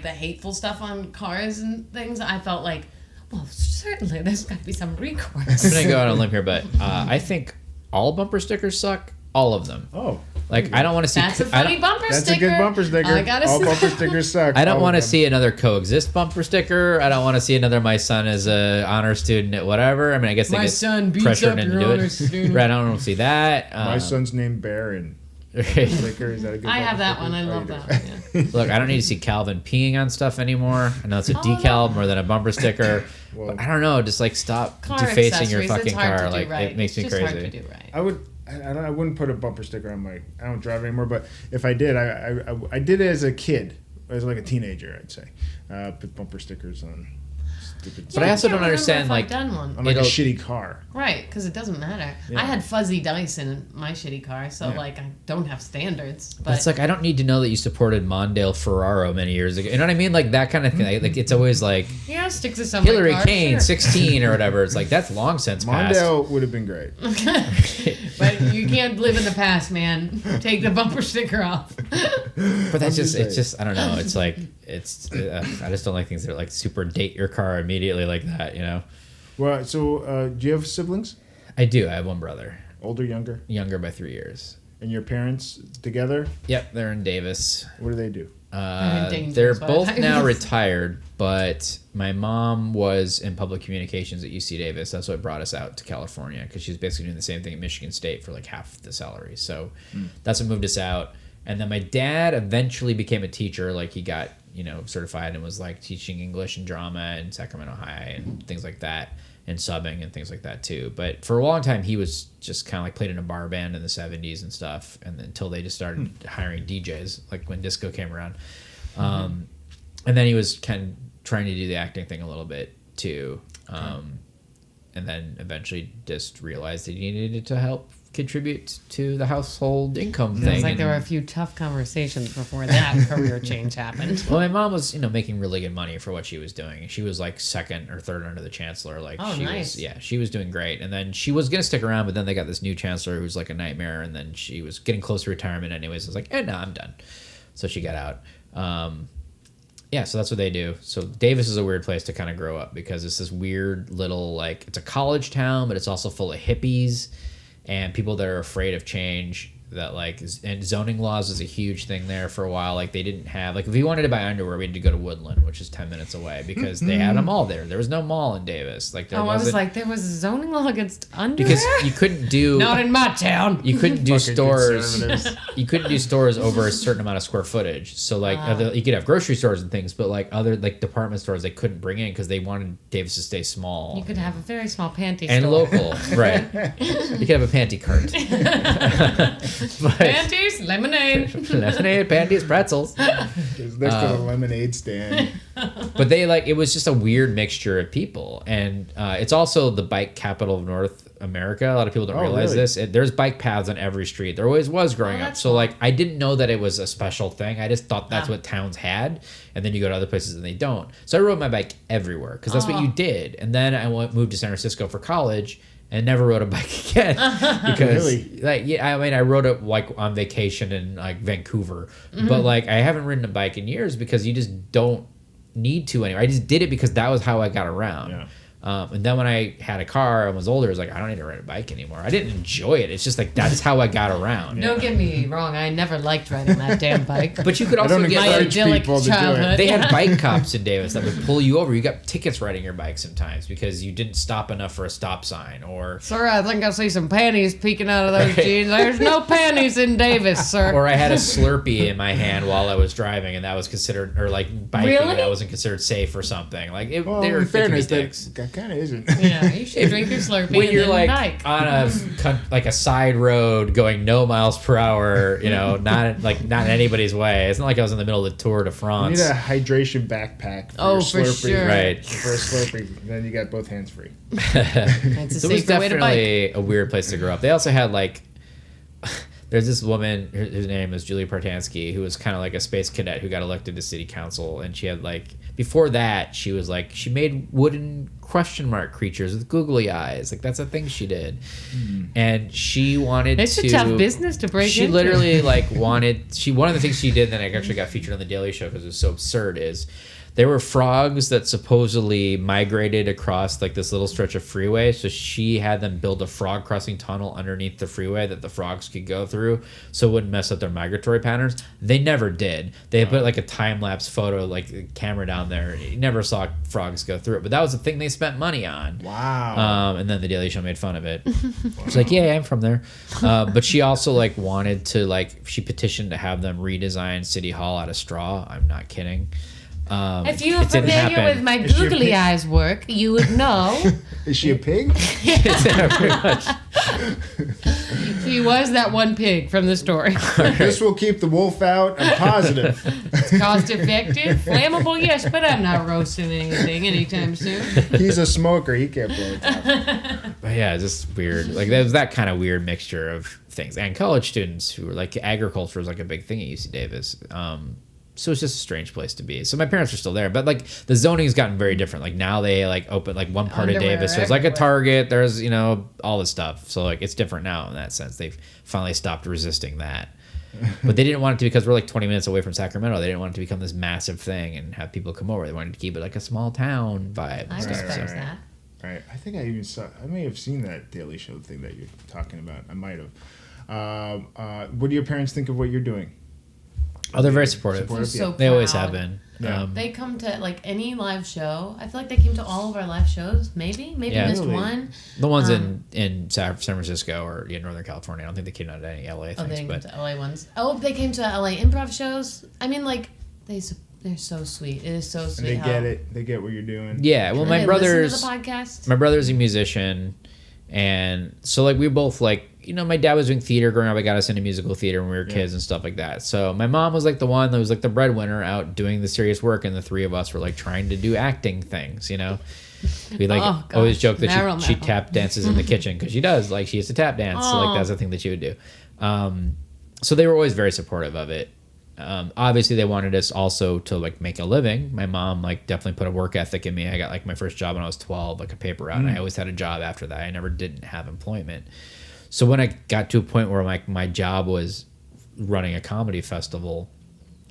hateful stuff on cars and things, I felt like, well, certainly there's got to be some recourse. I'm going to go out on a limb here, but I think all bumper stickers suck. All of them. Oh. Like, I don't want to see... That's a funny bumper sticker. That's a good bumper sticker. All bumper stickers suck. I don't want to see another coexist bumper sticker. I don't want to see another my son is a honor student at whatever. I mean, I guess they my get son beats pressured up into your it. honor student. Right, I don't want to see that. My son's named Baron. Sticker, is that a good I have that sticker? one. I love that one. Yeah. Look, I don't need to see Calvin peeing on stuff anymore. I know it's a decal more than a bumper sticker. But I don't know. Just like stop defacing your fucking car. Like it makes me crazy. Hard to do right. I wouldn't put a bumper sticker on my. I don't drive anymore, but if I did, I did it as a kid, as like a teenager, I'd say. Put bumper stickers on. But I also don't understand like done one. on like a shitty car. Right, because it doesn't matter. Yeah. I had fuzzy dice in my shitty car, so like I don't have standards. But it's like I don't need to know that you supported Mondale Ferraro many years ago. You know what I mean? Like that kind of thing. Like it's always like stick to some Hillary car, Kane, 16 or whatever. It's like that's long since passed. Mondale would have been great. But you can't live in the past, man. Take the bumper sticker off. But that's it's just I don't know. It's like I just don't like things that are like super date your car immediately like that, you know. Well, so do you have siblings? I do. I have one brother. Older, younger? Younger by 3 years. And your parents together? Yep, they're in Davis. What do they do? They're both now retired, but my mom was in public communications at UC Davis. That's what brought us out to California because she was basically doing the same thing at Michigan State for like half the salary. So that's what moved us out. And then my dad eventually became a teacher. Like he got, certified and was like teaching English and drama in Sacramento High and things like that, and subbing and things like that too. But for a long time, he was just kind of like played in a bar band in the 70s and stuff. And then until they just started hiring DJs, like when disco came around. And then he was kind of trying to do the acting thing a little bit too. And then eventually just realized that he needed to help contribute to the household income thing. It's like there were a few tough conversations before that career change happened. Well, my mom was, making really good money for what she was doing. She was like second or third under the chancellor. Like she was doing great. And then she was gonna stick around, but then they got this new chancellor who's like a nightmare. And then she was getting close to retirement anyways. I was like, no, I'm done. So she got out. So that's what they do. So Davis is a weird place to kind of grow up because it's this weird little, like, it's a college town, but it's also full of hippies and people that are afraid of change. That like, and zoning laws is a huge thing there for a while. Like they didn't have, like if we wanted to buy underwear, we had to go to Woodland, which is 10 minutes away because they had a mall there. There was no mall in Davis. Like there wasn't, I was like, there was a zoning law against underwear? Because you couldn't do... Not in my town. You couldn't do stores. You couldn't do stores over a certain amount of square footage. So like, you could have grocery stores and things, but like other like department stores they couldn't bring in because they wanted Davis to stay small. You could have a very small panty and store. And local, right. You could have a panty cart. Panties, lemonade, panties, pretzels. It's next to the lemonade stand. But they like, it was just a weird mixture of people, and it's also the bike capital of North America. A lot of people don't realize this. There's bike paths on every street. There always was growing up. So like, I didn't know that it was a special thing. I just thought that's what towns had, and then you go to other places and they don't. So I rode my bike everywhere because that's what you did. And then I moved to San Francisco for college. And never rode a bike again because, I rode it like on vacation in like Vancouver, but like I haven't ridden a bike in years because you just don't need to anymore. I just did it because that was how I got around. Yeah. And then when I had a car and was older, I was like, I don't need to ride a bike anymore. I didn't enjoy it. It's just like, that's how I got around. Don't get me wrong. I never liked riding that damn bike. But you could also get my idyllic childhood. They had bike cops in Davis that would pull you over. You got tickets riding your bike sometimes because you didn't stop enough for a stop sign or... Sir, I think I see some panties peeking out of those jeans. There's no panties in Davis, sir. Or I had a Slurpee in my hand while I was driving and that was considered, or like biking, and that wasn't considered safe or something. Like, they were in fairness, dicks. That kind of isn't. Yeah, you should drink your Slurpee when you're like bike. On a side road going no miles per hour, not in anybody's way. It's not like I was in the middle of the Tour de France. You need a hydration backpack for your Slurpee. For sure. Right. For a Slurpee, then you got both hands free. It's a safer way to bike. Definitely a weird place to grow up. They also had like... There's this woman, whose name is Julie Partansky, who was kind of like a space cadet who got elected to city council. And she had like... Before that, she was like... She made wooden question mark creatures with googly eyes. Like, that's a thing she did. And she wanted it's a tough business to break into. She literally like wanted... One of the things she did, and then I actually got featured on The Daily Show because it was so absurd, is... There were frogs that supposedly migrated across like this little stretch of freeway. So she had them build a frog crossing tunnel underneath the freeway that the frogs could go through so it wouldn't mess up their migratory patterns. They never did. They put like a time-lapse photo, like a camera down there. You never saw frogs go through it. But that was the thing they spent money on. Wow. And then The Daily Show made fun of it. She's like, yeah, I'm from there. But she also like wanted to like, she petitioned to have them redesign City Hall out of straw. I'm not kidding. If you are familiar with my googly eyes work, you would know. Is she a pig? Pretty much. She was that one pig from the story. This will keep the wolf out. I'm positive. It's cost effective, flammable, yes, but I'm not roasting anything anytime soon. He's a smoker. He can't blow it out. But yeah, just weird. Like there was that kind of weird mixture of things. And college students who were like, agriculture was like a big thing at UC Davis. So it's just a strange place to be. So my parents are still there, but like the zoning has gotten very different. Like now they like open like one part of Davis. There's like a Target. There's all this stuff. So like it's different now in that sense. They've finally stopped resisting that. But they didn't want it to because we're like 20 minutes away from Sacramento. They didn't want it to become this massive thing and have people come over. They wanted to keep it like a small town vibe. I respect that. Right. I think I may have seen that Daily Show thing that you're talking about. I might have. What do your parents think of what you're doing? Oh, they're very supportive. They always have been. Yeah. They come to like any live show. I feel like they came to all of our live shows. Maybe missed one. The ones in San Francisco or Northern California. I don't think they came out to any LA things. Oh, they came to LA ones. Oh, they came to LA improv shows. I mean, like they're so sweet. It is so sweet. And they get it. They get what you're doing. Yeah. Well, my brother's listen to the podcast. My brother's a musician, and so like we both like. My dad was doing theater growing up. I got us into musical theater when we were kids and stuff like that. So my mom was like the one that was like the breadwinner out doing the serious work, and the three of us were like trying to do acting things, We like always joke that she tap dances in the kitchen because she does. Like she used to tap dance. So like that's the thing that she would do. So they were always very supportive of it. Obviously they wanted us also to like make a living. My mom like definitely put a work ethic in me. I got like my first job when I was 12, like a paper route, and I always had a job after that. I never didn't have employment. So when I got to a point where my job was running a comedy festival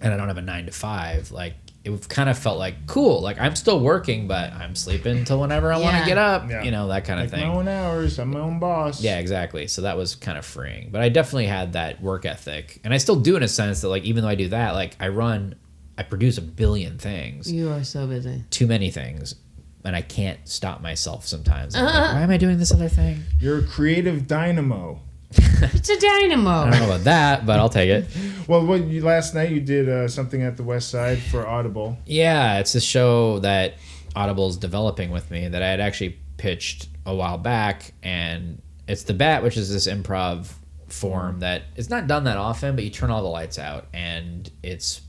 and I don't have a 9 to 5, like it kind of felt like cool. Like I'm still working, but I'm sleeping until whenever I want to get up, that kind of thing. My own hours. I'm my own boss. Yeah, exactly. So that was kind of freeing, but I definitely had that work ethic, and I still do in a sense that like, even though I do that, like I produce a billion things. You are so busy. Too many things. And I can't stop myself sometimes. I'm like, why am I doing this other thing? You're a creative dynamo. It's a dynamo. I don't know about that, but I'll take it. Well, last night you did something at the West Side for Audible. Yeah, it's a show that Audible's developing with me that I had actually pitched a while back. And it's The Bat, which is this improv form that it's not done that often, but you turn all the lights out. And it's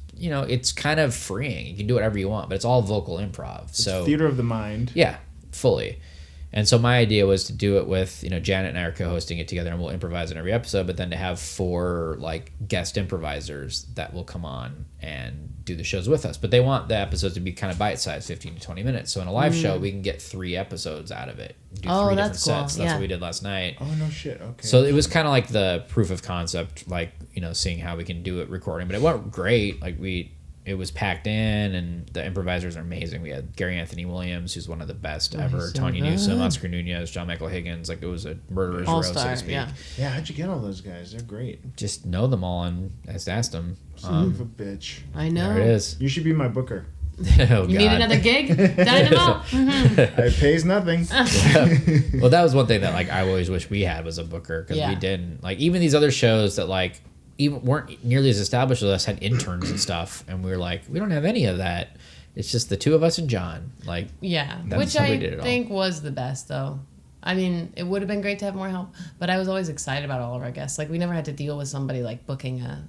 kind of freeing. You can do whatever you want, but it's all vocal improv. It's so theater of the mind. Yeah, fully. And so my idea was to do it with, Janet and I are co-hosting it together, and we'll improvise in every episode, but then to have 4 like guest improvisers that will come on and do the shows with us. But they want the episodes to be kind of bite-sized, 15 to 20 minutes. So in a live show, we can get 3 episodes out of it. Do 3 different sets. That's what we did last night. Oh, no shit. Okay. So it was kind of like the proof of concept, like, seeing how we can do it recording. But it went great. Like it was packed in, and the improvisers are amazing. We had Gary Anthony Williams, who's one of the best ever. So Tony good. Newsom, Oscar Nunez, John Michael Higgins. Like it was a murderer's row, so to speak. Yeah, how'd you get all those guys? They're great. Just know them all, and I just asked them. Son of a bitch. I know. There it is. You should be my booker. Oh, you need another gig? Dynamo. It pays nothing. Well, that was one thing that like I always wish we had was a booker, because we didn't. Like even these other shows that like even weren't nearly as established as us had interns and stuff, and we were like, we don't have any of that. It's just the 2 of us and John. Like which I think was the best though. I mean, it would have been great to have more help, but I was always excited about all of our guests. Like we never had to deal with somebody like booking a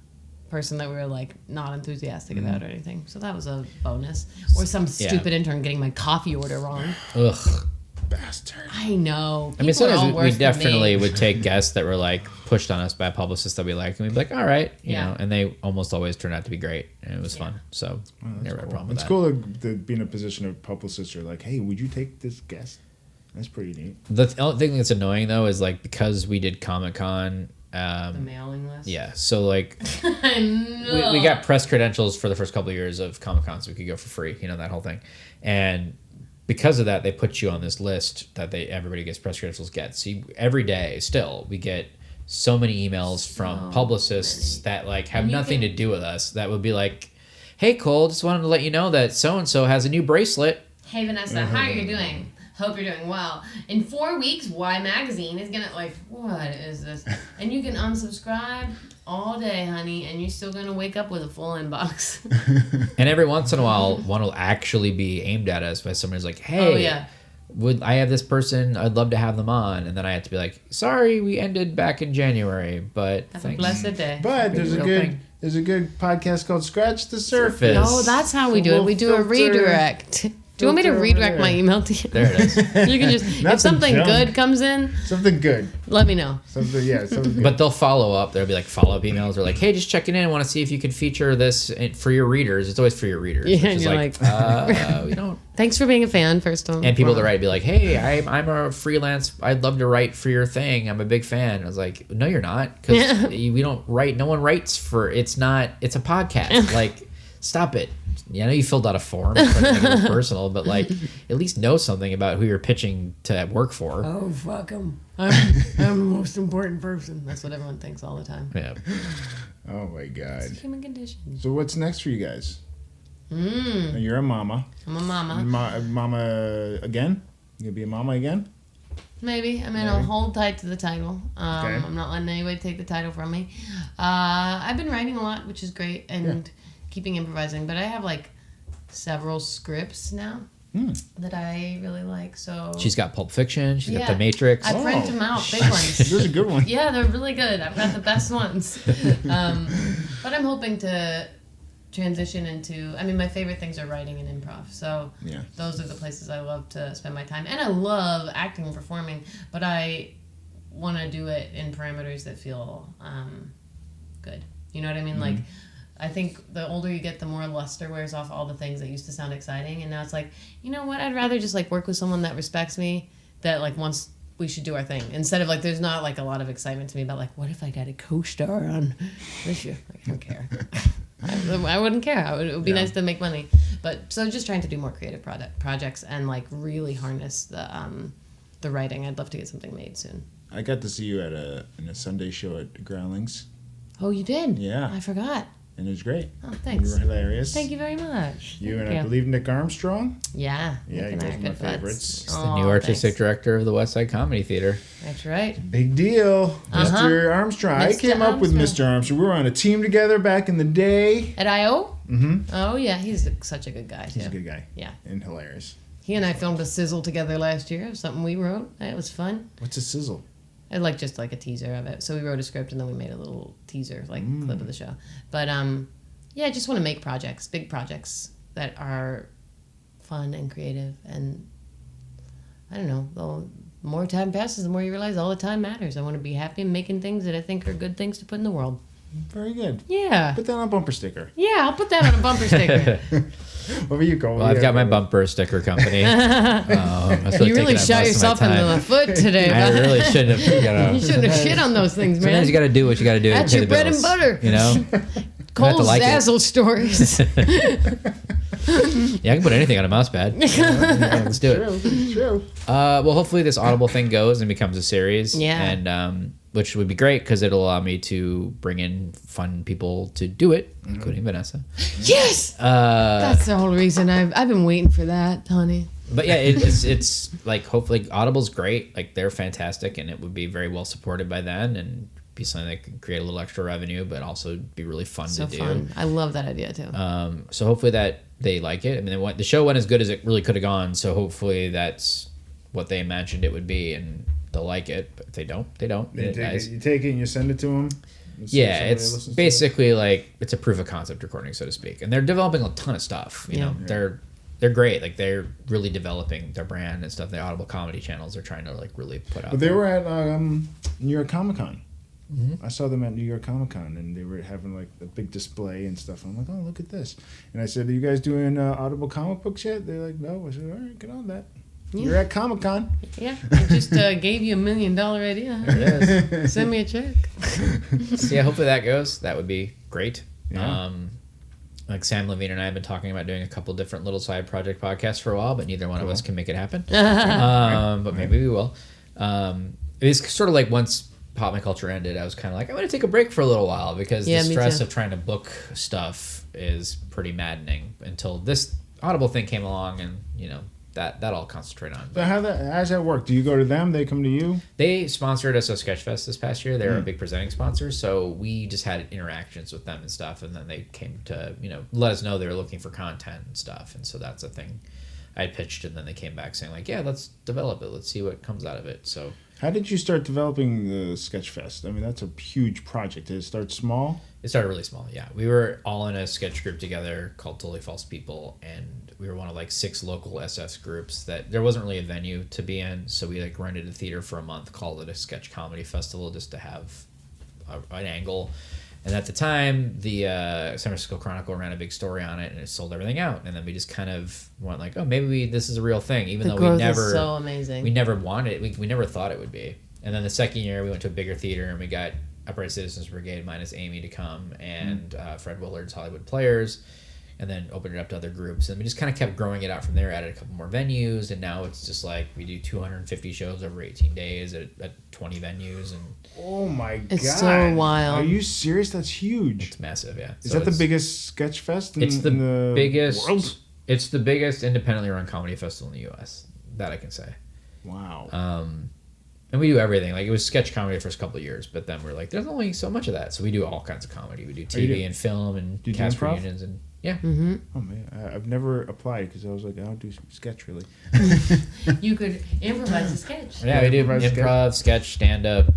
person that we were like not enthusiastic about or anything. So that was a bonus. Or some stupid intern getting my coffee order wrong. Ugh. Bastard. I know. I mean, sometimes we definitely would take guests that were like pushed on us by publicists that we liked, and we'd be like, all right, you know, and they almost always turned out to be great, and it was fun. So never had a problem with that. It's cool to be in a position of publicists are like, hey, would you take this guest? That's pretty neat. The only thing that's annoying though is like, because we did Comic-Con, the mailing list. Yeah, so like I know. we got press credentials for the first couple of years of Comic-Con, so we could go for free, that whole thing. And because of that, they put you on this list that everybody gets press credentials gets. See, every day still we get so many emails from publicists that like have nothing to do with us, that would be like, hey Cole, just wanted to let you know that so and so has a new bracelet. Hey Vanessa, how are you doing? Hope you're doing well. In 4 weeks, Y Magazine is gonna what is this? And you can unsubscribe all day, honey, and you're still gonna wake up with a full inbox. And every once in a while, one will actually be aimed at us by somebody who's like, hey, would I have this person? I'd love to have them on. And then I have to be like, sorry, we ended back in January, but have thanks. a blessed day. But there's a good podcast called Scratch the Surface. Oh, that's how we do it. We do a redirect. Do you want me to redirect my email to you? There it is. You can just, if something good comes in, something good, let me know. Something good. But they'll follow up. There'll be like follow-up emails or like, hey, just checking in. I want to see if you could feature this for your readers. It's always for your readers. Yeah, which is you're we don't. Thanwe being a fan, first of all. And people that write be like, hey, I'm a freelance. I'd love to write for your thing. I'm a big fan. I was like, no, you're not, because we don't write. No one writes for. It's a podcast. Like, stop it. Yeah, I know you filled out a form, personal, but like at least know something about who you're pitching to work for. Oh, fuck them. I'm the most important person. That's what everyone thinks all the time. Yeah. Oh my God. It's a human condition. So what's next for you guys? You're a mama. I'm a mama. Mama again? You gonna be a mama again? Maybe. I mean, I'll hold tight to the title. Okay. I'm not letting anybody take the title from me. I've been writing a lot, which is great, and keeping improvising. But I have like several scripts now that I really like. So she's got Pulp Fiction. She's got The Matrix. I print them out, big ones. Those are good ones. Yeah, they're really good. I've got the best ones. But I'm hoping to transition into, I mean, my favorite things are writing and improv, so those are the places I love to spend my time, and I love acting and performing, but I want to do it in parameters that feel good, you know what I mean? Like, I think the older you get, the more luster wears off all the things that used to sound exciting, and now it's like, you know what, I'd rather just like work with someone that respects me, that like wants, we should do our thing, instead of like, there's not like a lot of excitement to me about like, what if I got a co-star on this year? Like, I don't care. I wouldn't care. It would be nice to make money, but so just trying to do more creative projects and like really harness the writing. I'd love to get something made soon. I got to see you in a Sunday show at Groundlings. Oh, you did? Yeah. I forgot. And it was great. Oh, thanks. You were hilarious. Thank you very much. I believe Nick Armstrong. Yeah. Yeah, you guys are my favorites. He's the new artistic director of the West Side Comedy Theater. That's right. Big deal. Mr. Armstrong. I came up with Mr. Armstrong. We were on a team together back in the day. At I.O.? Mm-hmm. Oh, yeah. He's such a good guy, too. He's a good guy. Yeah. And hilarious. He and I filmed a sizzle together last year of something we wrote. It was fun. What's a sizzle? I like just like a teaser of it. So we wrote a script and then we made a little teaser, like clip of the show. But yeah, I just want to make projects, big projects that are fun and creative. And I don't know, the more time passes, the more you realize all the time matters. I want to be happy and making things that I think are good things to put in the world. Very good. Yeah. Put that on a bumper sticker. Yeah, I'll put that on a bumper sticker. What about you, Cole? Well, I've got my bumper sticker company. You really shot yourself in the foot today. I really shouldn't have. You shouldn't have shit on those things, man. Sometimes you got to do what you got to do. That's your bread and butter. You know? Cole's Zazzle stories. Yeah, I can put anything on a mouse pad. Let's do it. True. Well, hopefully this Audible thing goes and becomes a series. Yeah. And which would be great because it'll allow me to bring in fun people to do it, including Vanessa. Yes. That's the whole reason I've been waiting for that, honey. But yeah, it's like hopefully Audible's great. Like they're fantastic, and it would be very well supported by them and be something that could create a little extra revenue, but also be really fun to do. Fun. I love that idea too. So hopefully that they like it. I mean, the show went as good as it really could have gone. So hopefully that's what they imagined it would be, and they'll like it. But if they don't, they don't. You take it and you send it to them. Yeah, it's basically like it's a proof of concept recording, so to speak. And they're developing a ton of stuff. You know, they're great. Like they're really developing their brand and stuff. The Audible comedy channels they're trying to like really put out. But they were at New York Comic Con. I saw them at New York Comic Con, and they were having like a big display and stuff. I'm like, oh, look at this. And I said, are you guys doing Audible comic books yet? They're like, no. I said, all right, get on that. Yeah. You're at Comic Con. Yeah, I just gave you $1 million idea. Yes. Send me a check. So yeah, hopefully that goes. That would be great. Yeah. Like Sam Levine and I have been talking about doing a couple different little side project podcasts for a while, but neither one of us can make it happen. But maybe we will. It's sort of like once Pop My Culture ended, I was kind of like, I'm going to take a break for a little while because the stress of trying to book stuff is pretty maddening until this Audible thing came along and, you know, that I'll concentrate on. So how does that work? Do you go to them? They come to you? They sponsored us a Sketchfest this past year. They were a big presenting sponsor, so we just had interactions with them and stuff, and then they came to, you know, let us know they were looking for content and stuff, and so that's a thing I pitched, and then they came back saying, like, yeah, let's develop it. Let's see what comes out of it. So how did you start developing the Sketchfest? I mean, that's a huge project. Did it start small? It started really small, yeah. We were all in a sketch group together called Totally False People, and we were one of like 6 local SS groups that there wasn't really a venue to be in, so we like rented a theater for a month, called it a sketch comedy festival just to have an angle. And at the time, the San Francisco Chronicle ran a big story on it, and it sold everything out. And then we just kind of went like, oh, maybe this is a real thing, even though we never, so amazing. We never wanted it. We never thought it would be. And then the second year, we went to a bigger theater, and we got Upright Citizens Brigade minus Amy to come, and Fred Willard's Hollywood Players and then opened it up to other groups. And we just kind of kept growing it out from there, added a couple more venues, and now it's just like we do 250 shows over 18 days at 20 venues. And oh my God. It's so wild. Are you serious? That's huge. it's massive, yeah. Is that the biggest sketch fest in the biggest world? It's the biggest independently run comedy festival in the U.S. That I can say. Wow. And we do everything. Like, it was sketch comedy the first couple of years, but then we're like, there's only so much of that. So we do all kinds of comedy. We do TV and film and cast reunions and yeah. Mm-hmm. Oh man, I've never applied because I was like, I'll do sketch really. You could improvise a sketch. Yeah, we do improv, sketch, stand up,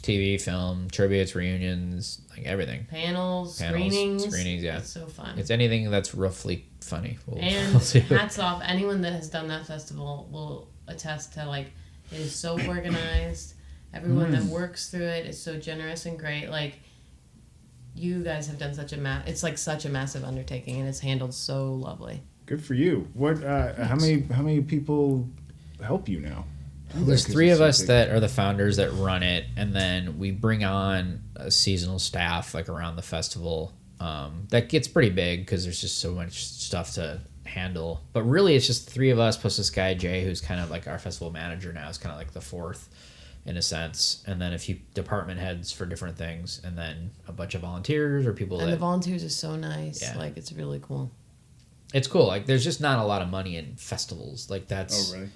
TV, film, trivia, reunions, like everything. Panels, screenings. Yeah. It's so fun. It's anything that's roughly funny. And hats off, anyone that has done that festival will attest to, like, it is so organized. Everyone that works through it is so generous and great. Like, you guys have done such it's like such a massive undertaking, and it's handled so lovely. Good for you. What? How many people help you now? There's 3 of us that are the founders that run it, and then we bring on a seasonal staff like around the festival. That gets pretty big because there's just so much stuff to handle. But really, it's just 3 of us plus this guy Jay, who's kind of like our festival manager now. Is kind of like the 4th in a sense, and then a few department heads for different things, and then a bunch of volunteers or people. And the volunteers are so nice. Yeah. Like, it's really cool. It's cool. Like, there's just not a lot of money in festivals. Like, that's. Oh really?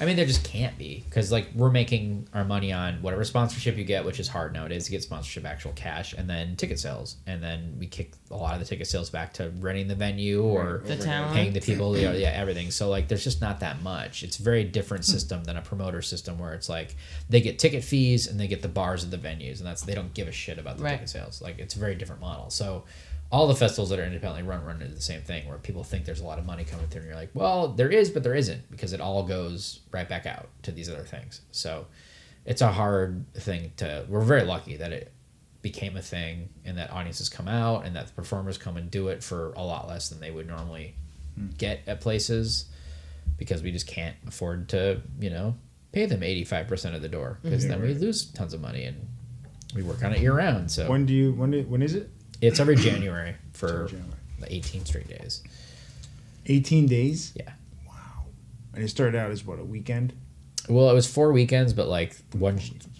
I mean, there just can't be, because like we're making our money on whatever sponsorship you get, which is hard nowadays to get sponsorship, actual cash, and then ticket sales, and then we kick a lot of the ticket sales back to renting the venue or the talent, paying the people, everything. So like, there's just not that much. It's a very different system than a promoter system where it's like they get ticket fees and they get the bars of the venues, and they don't give a shit about the ticket sales. Like, it's a very different model. So all the festivals that are independently run into the same thing, where people think there's a lot of money coming through, and you're like, well, there is, but there isn't, because it all goes right back out to these other things. So it's a hard thing we're very lucky that it became a thing, and that audiences come out, and that the performers come and do it for a lot less than they would normally get at places, because we just can't afford to, pay them 85% of the door, because then we lose tons of money, and we work on it year round. So when is it? It's every January for 18 straight days. 18 days? Yeah. Wow. And it started out as what, a weekend? Well, it was 4 weekends, but like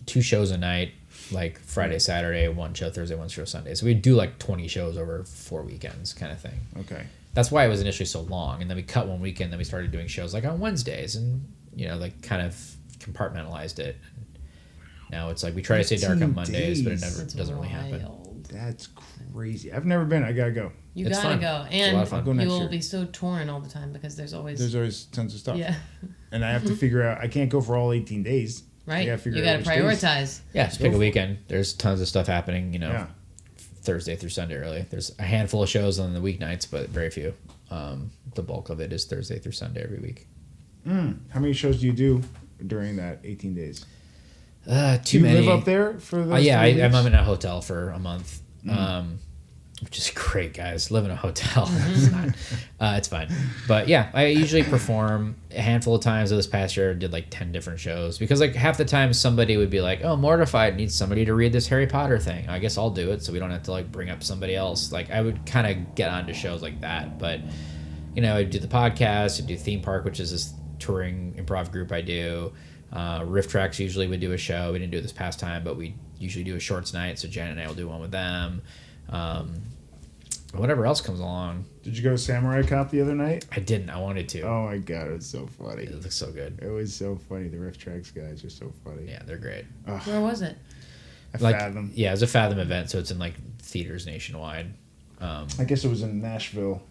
2 shows a night, like Friday, Saturday, 1 show Thursday, 1 show Sunday. So we'd do like 20 shows over 4 weekends kind of thing. Okay. That's why it was initially so long. And then we cut 1 weekend, then we started doing shows like on Wednesdays, and, like kind of compartmentalized it. Now it's like we try to stay dark on Mondays, but it never doesn't really happen. That's crazy. I've never been. I gotta go. You gotta go, and I'll go next you will year. be so torn all the time, because there's always tons of stuff. Yeah. And I have to figure out. I can't go for all 18 days. Right. You gotta You gotta prioritize. Days. Yeah, just pick a weekend. There's tons of stuff happening. Yeah. Thursday through Sunday really. There's a handful of shows on the weeknights, but very few. The bulk of it is Thursday through Sunday every week. How many shows do you do during that 18 days? Too many. Do you live up there for those? Yeah, I'm in a hotel for a month, which is great, guys. Live in a hotel. It's fine. But yeah, I usually perform a handful of times. This past year, I did like 10 different shows, because like half the time somebody would be like, "Oh, Mortified needs somebody to read this Harry Potter thing. I guess I'll do it, so we don't have to like bring up somebody else." Like, I would kind of get onto shows like that, but I'd do the podcast, I'd do Theme Park, which is this touring improv group I do. Rifftrax usually would do a show. We didn't do it this past time, but we usually do a shorts night, so Jen and I will do one with them. Whatever else comes along. Did you go to Samurai Cop the other night? I didn't. I wanted to. Oh my god, it was so funny. It looks so good. It was so funny. The Rifftrax guys are so funny. Yeah, they're great. Where was it? Fathom. Yeah, it was a Fathom event, so it's in like theaters nationwide. I guess it was in Nashville.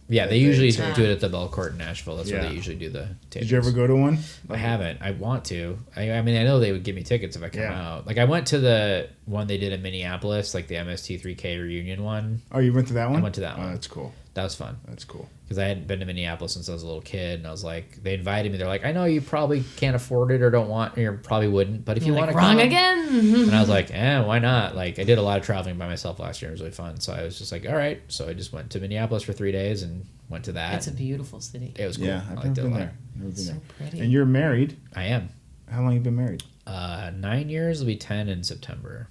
Yeah, they usually do it at the Bell Court in Nashville. That's where they usually do the tapings. Did you ever go to one? I haven't. I want to. I mean, I know they would give me tickets if I come out. Like, I went to the one they did in Minneapolis, like the MST3K reunion one. Oh, you went to that one? I went to that one. Oh, that's cool. That was fun. That's cool. Because I hadn't been to Minneapolis since I was a little kid, and I was like, they invited me. They're like, I know you probably can't afford it or don't want, or probably wouldn't, but if you want to come. Wrong again? And I was like, why not? Like, I did a lot of traveling by myself last year. It was really fun. So I was just like, all right. So I just went to Minneapolis for 3 days and went to that. It's a beautiful city. It was cool. Yeah, I've never been there. So pretty. And you're married. I am. How long have you been married? 9 years. It'll be 10 in September.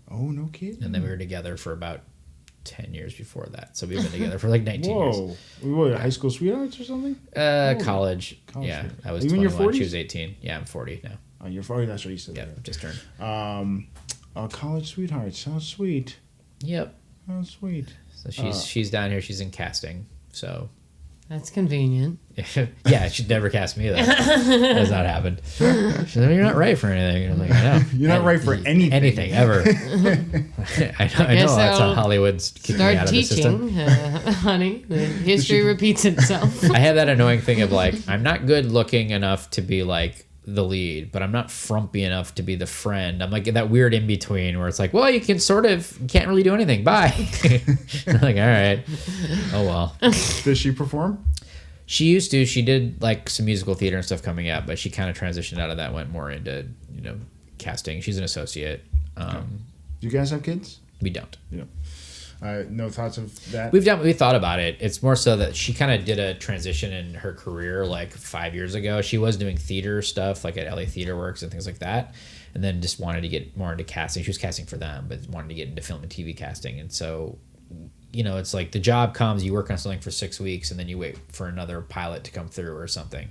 Oh, no kidding. And then we were together for about 10 years before that. So we've been together for like 19 years. Whoa. We were high school sweethearts or something? College. Yeah. Sweetheart. I was Are you in 21. your 40s? She was 18. Yeah, I'm 40 now. Oh, you're 40. That's what you said. Yeah, just turned. College sweethearts. How sweet. Yep. How sweet. So she's down here. She's in casting. So That's convenient. yeah, she'd never cast me though. That has not happened. She's like, you're not right for anything. And I'm like, I know. You're not right for anything. Anything ever. I know that's how Hollywood's keeping me out of the system. Honey. The history repeats itself. I have that annoying thing of like, I'm not good looking enough to be like the lead, but I'm not frumpy enough to be the friend. I'm like that weird in between where it's like, well, you can't really do anything. Bye. I'm like, all right. Oh well. Does she perform? She used to. She did like some musical theater and stuff coming up, but she kind of transitioned out of that, went more into casting. She's an associate. Do you guys have kids? We don't. No thoughts of that? We thought about it. It's more so that she kind of did a transition in her career like 5 years ago. She was doing theater stuff like at LA Theater Works and things like that, and then just wanted to get more into casting. She was casting for them, but wanted to get into film and TV casting. And so, it's like the job comes, you work on something for 6 weeks, and then you wait for another pilot to come through or something.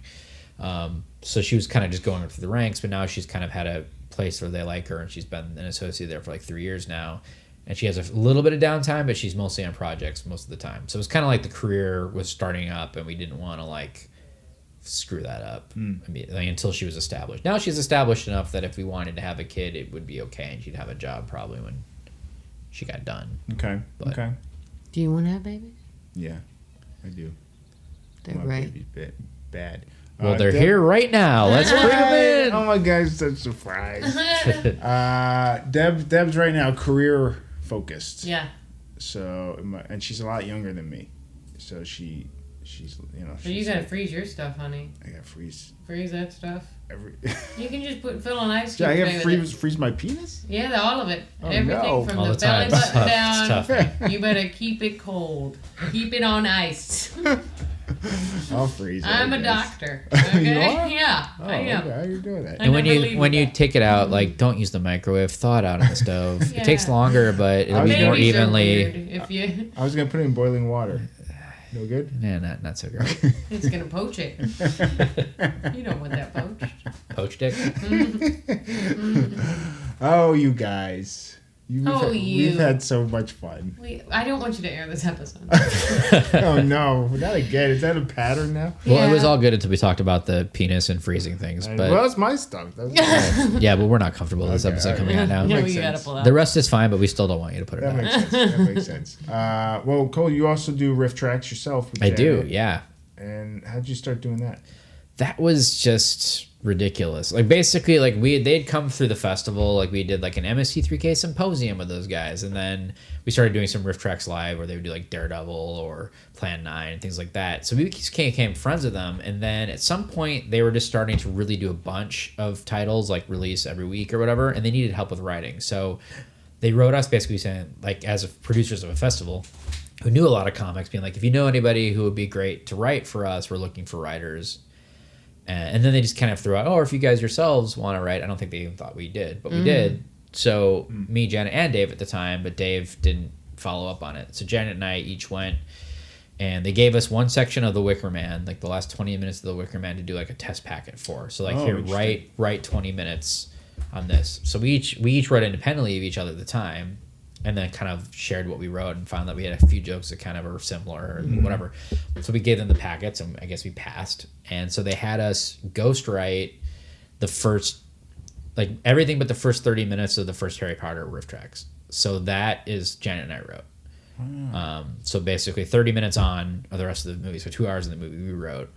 So she was kind of just going through the ranks, but now she's kind of had a place where they like her, and she's been an associate there for like 3 years now. And she has a little bit of downtime, but she's mostly on projects most of the time. So it was kind of like the career was starting up, and we didn't want to like screw that up until she was established. Now she's established enough that if we wanted to have a kid, it would be okay, and she'd have a job probably when she got done. Okay. Okay. Do you want to have babies? Yeah, I do. They're great. Baby's bad. Well, they're here right now. Let's bring them in. Oh my God, it's such a surprise. Deb's right now career focused. Yeah. So, and she's a lot younger than me. So she's So you gotta freeze your stuff, honey. I gotta freeze that stuff. every. You can just fill an ice cube. I tray gotta with it. freeze my penis. Yeah, all of it. Oh, Everything no. from All the the time. belly It's button tough. down. It's tough. You better keep it cold. Keep it on ice. I'll freeze it. I'm I a guess. doctor. Okay? You are? Yeah, Oh, I am. okay. How you doing that? I And never leave when with you that. take it out, like don't use the microwave. Thaw it out on the stove. Yeah. It takes longer, but it'll be more Babies are evenly. weird. If you, I was gonna put it in boiling water. No good. Yeah, not so great. it's gonna poach it. You don't want that poached. Poached dick. Oh, you guys. We've had so much fun. I don't want you to air this episode. Oh no, not again. Is that a pattern now? Well, it was Yeah. all good until we talked about the penis and freezing things. But Well, that's my stuff. yeah, but we're not comfortable with this Okay, episode all right. coming out now. Yeah, Makes we gotta sense. pull out. The rest is fine, but we still don't want you to put it That out. makes sense. That makes sense. Well, Cole, you also do Rifftrax yourself. With I do, Janet. yeah. And how'd you start doing that? That was just ridiculous. Like basically, like they'd come through the festival. Like we did like an MST3K symposium with those guys, and then we started doing some Rifftrax live where they would do like Daredevil or Plan 9 and things like that. So we became friends with them, and then at some point they were just starting to really do a bunch of titles like release every week or whatever, and they needed help with writing. So they wrote us basically saying, like, as producers of a festival who knew a lot of comics, being like, if you know anybody who would be great to write for us, we're looking for writers. And then they just kind of threw out, oh, or if you guys yourselves want to write. I don't think they even thought we did, but we did. So me, Janet, and Dave at the time, but Dave didn't follow up on it. So Janet and I each went, and they gave us one section of The Wicker Man, like the last 20 minutes of The Wicker Man, to do like a test packet for. So like, here, write 20 minutes on this. So we each wrote independently of each other at the time, and then kind of shared what we wrote and found that we had a few jokes that kind of were similar or whatever. So we gave them the packets, and I guess we passed. And so they had us ghostwrite the first, like everything but the first 30 minutes of the first Harry Potter Rifftrax. So that is Janet and I wrote. So basically 30 minutes on of the rest of the movie. So 2 hours in the movie we wrote.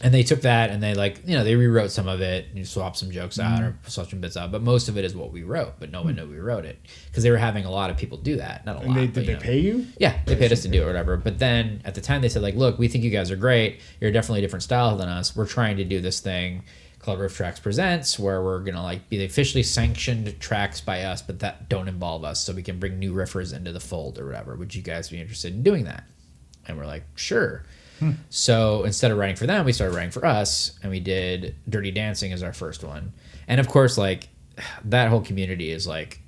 And they took that and they they rewrote some of it and swapped some jokes out or swapped some bits out. But most of it is what we wrote, but no one knew we wrote it because they were having a lot of people do that. Not a lot. Did they pay you? Yeah, they paid us to do it or whatever. But then at the time they said, like, look, we think you guys are great. You're definitely a different style than us. We're trying to do this thing called Rifftrax Presents where we're going to like be the officially sanctioned tracks by us, but that don't involve us. So we can bring new riffers into the fold or whatever. Would you guys be interested in doing that? And we're like, sure. So instead of writing for them, we started writing for us, and we did Dirty Dancing as our first one. And of course, like that whole community is like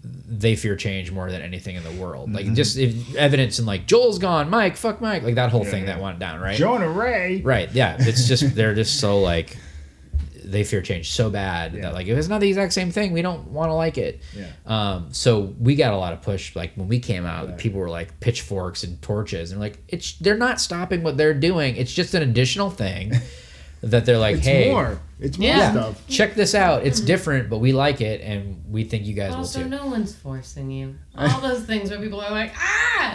they fear change more than anything in the world. Like just evidence in like Joel's gone, Mike, fuck Mike, like that whole thing that went down, right? Jonah Ray. Right. Yeah. It's just they're just so like they fear change so bad that like if it's not the exact same thing, we don't want to like it. Yeah. So we got a lot of push. Like when we came out, people were like pitchforks and torches, and like they're not stopping what they're doing. It's just an additional thing that they're like, hey, it's more stuff. Check this out. It's different, but we like it, and we think you guys will too. Also, no one's forcing you. All those things where people are like,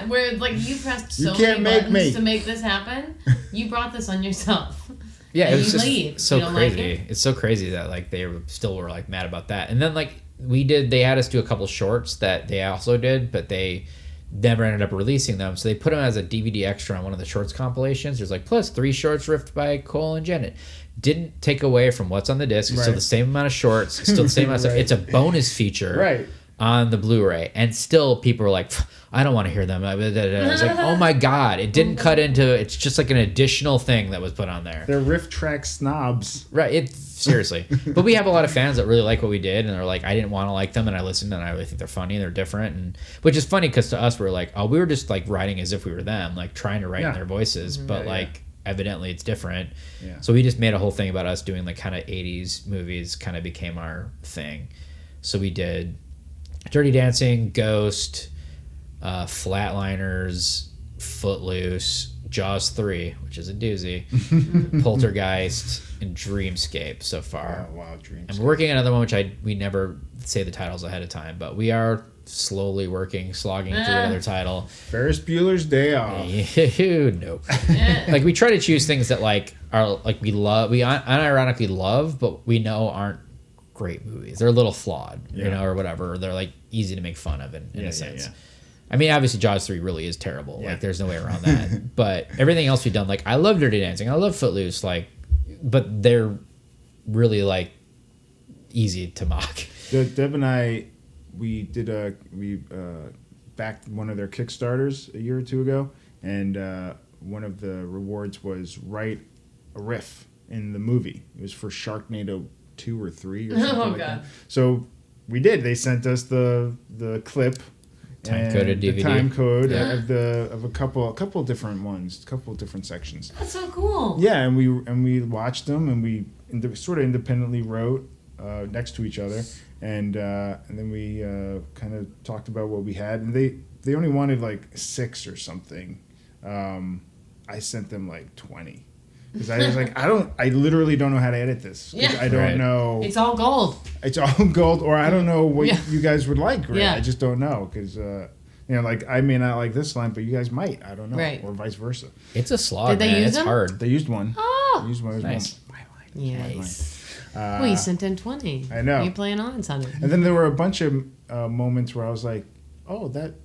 where like you pressed so many buttons to make this happen. You brought this on yourself. Yeah, and it was just leave. so crazy. Like it's so crazy that like they still were like mad about that. And then like they had us do a couple shorts that they also did, but they never ended up releasing them. So they put them as a DVD extra on one of the shorts compilations. There's like plus 3 shorts riffed by Cole and Janet. Didn't take away from what's on the disc. It's still the same amount of shorts. It's still the same amount of stuff. It's a bonus feature on the Blu-ray. And still people are like, I don't want to hear them. I was like, oh my God. It didn't cut into, it's just like an additional thing that was put on there. They're Rifftrax snobs. Right. Seriously. But we have a lot of fans that really like what we did. And they're like, I didn't want to like them. And I listened and I really think they're funny. They're different. And which is funny because to us, we're like, oh, we were just like writing as if we were them, like trying to write in their voices. But like, evidently it's different. Yeah. So we just made a whole thing about us doing like kind of 80s movies kind of became our thing. So we did Dirty Dancing, Ghost, Flatliners, Footloose, Jaws 3, which is a doozy, Poltergeist, and Dreamscape so far. Wow, Dreamscape. I'm working on another one, which we never say the titles ahead of time, but we are slowly slogging through another title. Ferris Bueller's Day Off. Nope. Like we try to choose things that like are like we unironically love, but we know aren't great movies. They're a little flawed, you know, or whatever. Or they're like easy to make fun of in a sense. Yeah. I mean, obviously Jaws 3 really is terrible. Like there's no way around that. But everything else we've done, like I love Dirty Dancing, I love Footloose, like, but they're really like easy to mock. Deb and I, we backed one of their Kickstarters a year or two ago, and one of the rewards was write a riff in the movie. It was for Sharknado 2 or 3 or something that. So we did. They sent us the clip, time-coded DVD, the time code of a couple different ones, a couple different sections. That's so cool. Yeah, and we watched them, and we sort of independently wrote next to each other. And then we kind of talked about what we had, and they only wanted like 6 or something. I sent them like 20 because I was like, I literally don't know how to edit this. Yeah. I don't know. It's all gold. It's all gold, or I don't know what you guys would like. Right? Yeah. I just don't know because like I may not like this line, but you guys might. I don't know, right. or vice versa. It's a slog. Did they man. use it's them? hard. They used one. Oh, they used one. It was nice. My line. Yes. Well, you sent in 20. I know. You playing on something. And then there were a bunch of moments where I was like, "Oh, that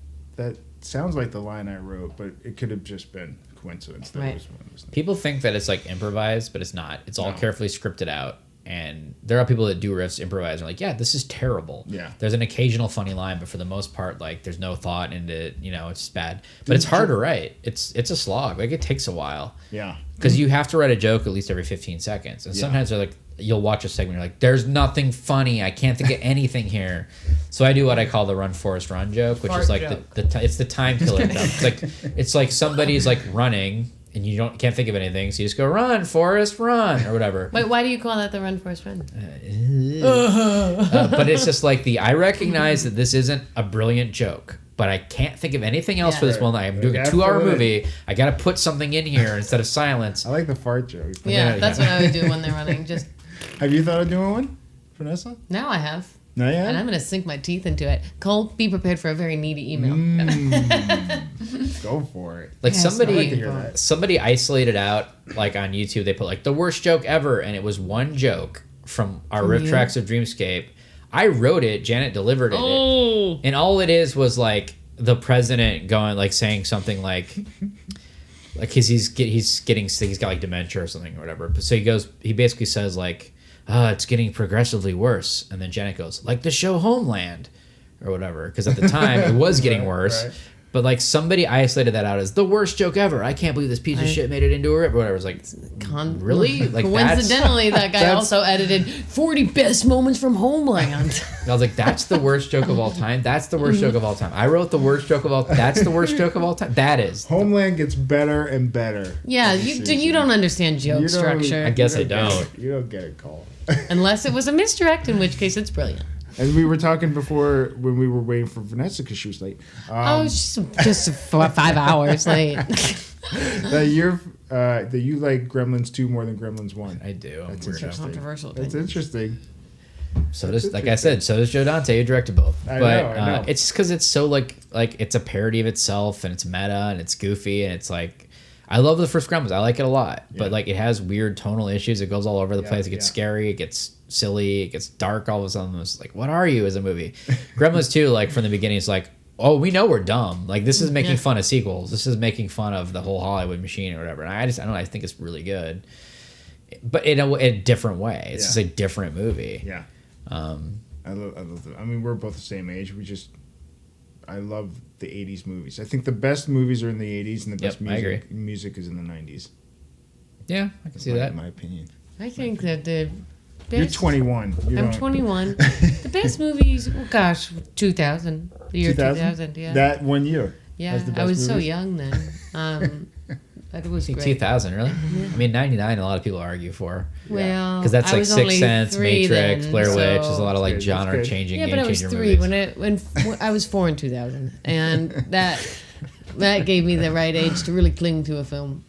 sounds like the line I wrote," but it could have just been coincidence. That right. was People think that it's like improvised, but it's not. It's all carefully scripted out. And there are people that do riffs improvise and are like, yeah, this is terrible. Yeah. There's an occasional funny line, but for the most part, like there's no thought into it. You know, it's just bad. But it's hard to write. It's a slog. Like it takes a while. Yeah. Because you have to write a joke at least every 15 seconds. And sometimes they're like, you'll watch a segment, you're like, there's nothing funny. I can't think of anything here. So I do what I call the run, Forrest, run joke, which is like it's the time killer stuff. It's like somebody's like running and you can't think of anything, so you just go, run, Forrest, run, or whatever. Wait, why do you call that the run, Forrest, run? But it's just like I recognize that this isn't a brilliant joke, but I can't think of anything else for this one. I'm doing a 2-hour movie. I got to put something in here instead of silence. I like the fart joke. Yeah, that's what I would do when they're running. Just. Have you thought of doing one, Vanessa? Now I have. No, yeah. And I'm going to sink my teeth into it. Cole, be prepared for a very needy email. Go for it. Like Yeah, somebody isolated out, like on YouTube, they put like the worst joke ever, and it was one joke from our Rifftrax of Dreamscape. I wrote it, Janet delivered it, and all it is was like the president going, like saying something like he's got like dementia or something or whatever. So he basically says like, it's getting progressively worse, and then Janet goes like the show Homeland or whatever, because at the time it was getting worse. Right. But like somebody isolated that out as the worst joke ever. I can't believe this piece of shit made it into a whatever. It's like, really? Like coincidentally, that guy also edited 40 best moments from Homeland. I was like, that's the worst joke of all time. That's the worst joke of all time. I wrote the worst joke of all. That's the worst joke of all time. That is. Homeland gets better and better. Yeah, you don't understand joke structure. I guess I don't. You don't get it, Cole. Unless it was a misdirect, in which case it's brilliant. And we were talking before when we were waiting for Vanessa because she was late. Just 5 hours late. that you like Gremlins 2 more than Gremlins 1. I do. That's interesting. Controversial. That's interesting. So does, like I said, so does Joe Dante, who directed both. I know. It's just because it's so like it's a parody of itself, and it's meta, and it's goofy, and it's like, I love the first Gremlins. I like it a lot, but like it has weird tonal issues. It goes all over the place. It gets scary. It gets silly. It gets dark all of a sudden. It's like, what are you as a movie? Gremlins 2, like from the beginning, it's like, oh, we know we're dumb. Like this is making fun of sequels. This is making fun of the whole Hollywood machine or whatever. And I don't know. I think it's really good, but in a different way. It's just a different movie. Yeah. I love it. I mean, we're both the same age. I love the 80s movies. I think the best movies are in the 80s, and the best music is in the 90s. Yeah, I can see that. In my opinion. I think that the best... You're 21. I'm 21. The best movies, 2000. The year 2000, yeah. That 1 year. Yeah, I was so young then. But it was great. 2000, really? Yeah. I mean, 99, a lot of people argue for. Well, because that's like Sixth Sense, Matrix, then, Blair Witch. There's a so lot of like genre changing. Yeah, but I was 3 when I was 4 in 2000, and that gave me the right age to really cling to a film.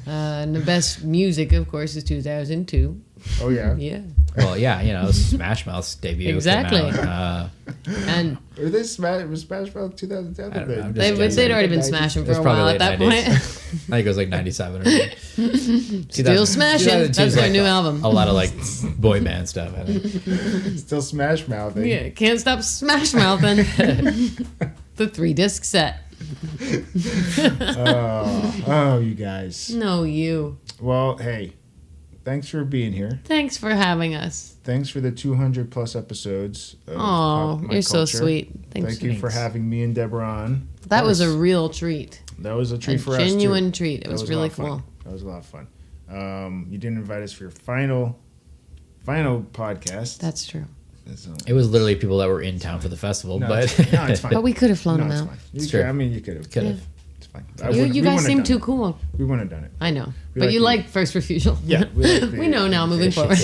And the best music, of course, is 2002. Oh yeah. Yeah. Well, yeah, Smash Mouth's debut. Exactly. Came out. And was Smash Mouth 2010? They'd already been smashing for a while at that point. I think it was like 97 or something. Still smashing. That's their new album. A lot of like boy band stuff. I think. Still Smash Mouthing. Yeah, can't stop Smash Mouthing. The 3-disc set. Oh, you guys. No, you. Well, hey. Thanks for being here. Thanks for having us. Thanks for the 200 plus episodes. Oh, you're so sweet. Thank you for having me and Deborah on. That was a real treat. That was a treat for us. A genuine treat. It was really cool. That was a lot of fun. You didn't invite us for your final podcast. That's true. It was literally people that were in town for the festival, but it's fine. But we could have flown them out. It's true. I mean, you could have. Could have. It's fine. You guys seem too cool. We wouldn't have done it. I know. But you like First Refusal. Yeah. We know now moving forward.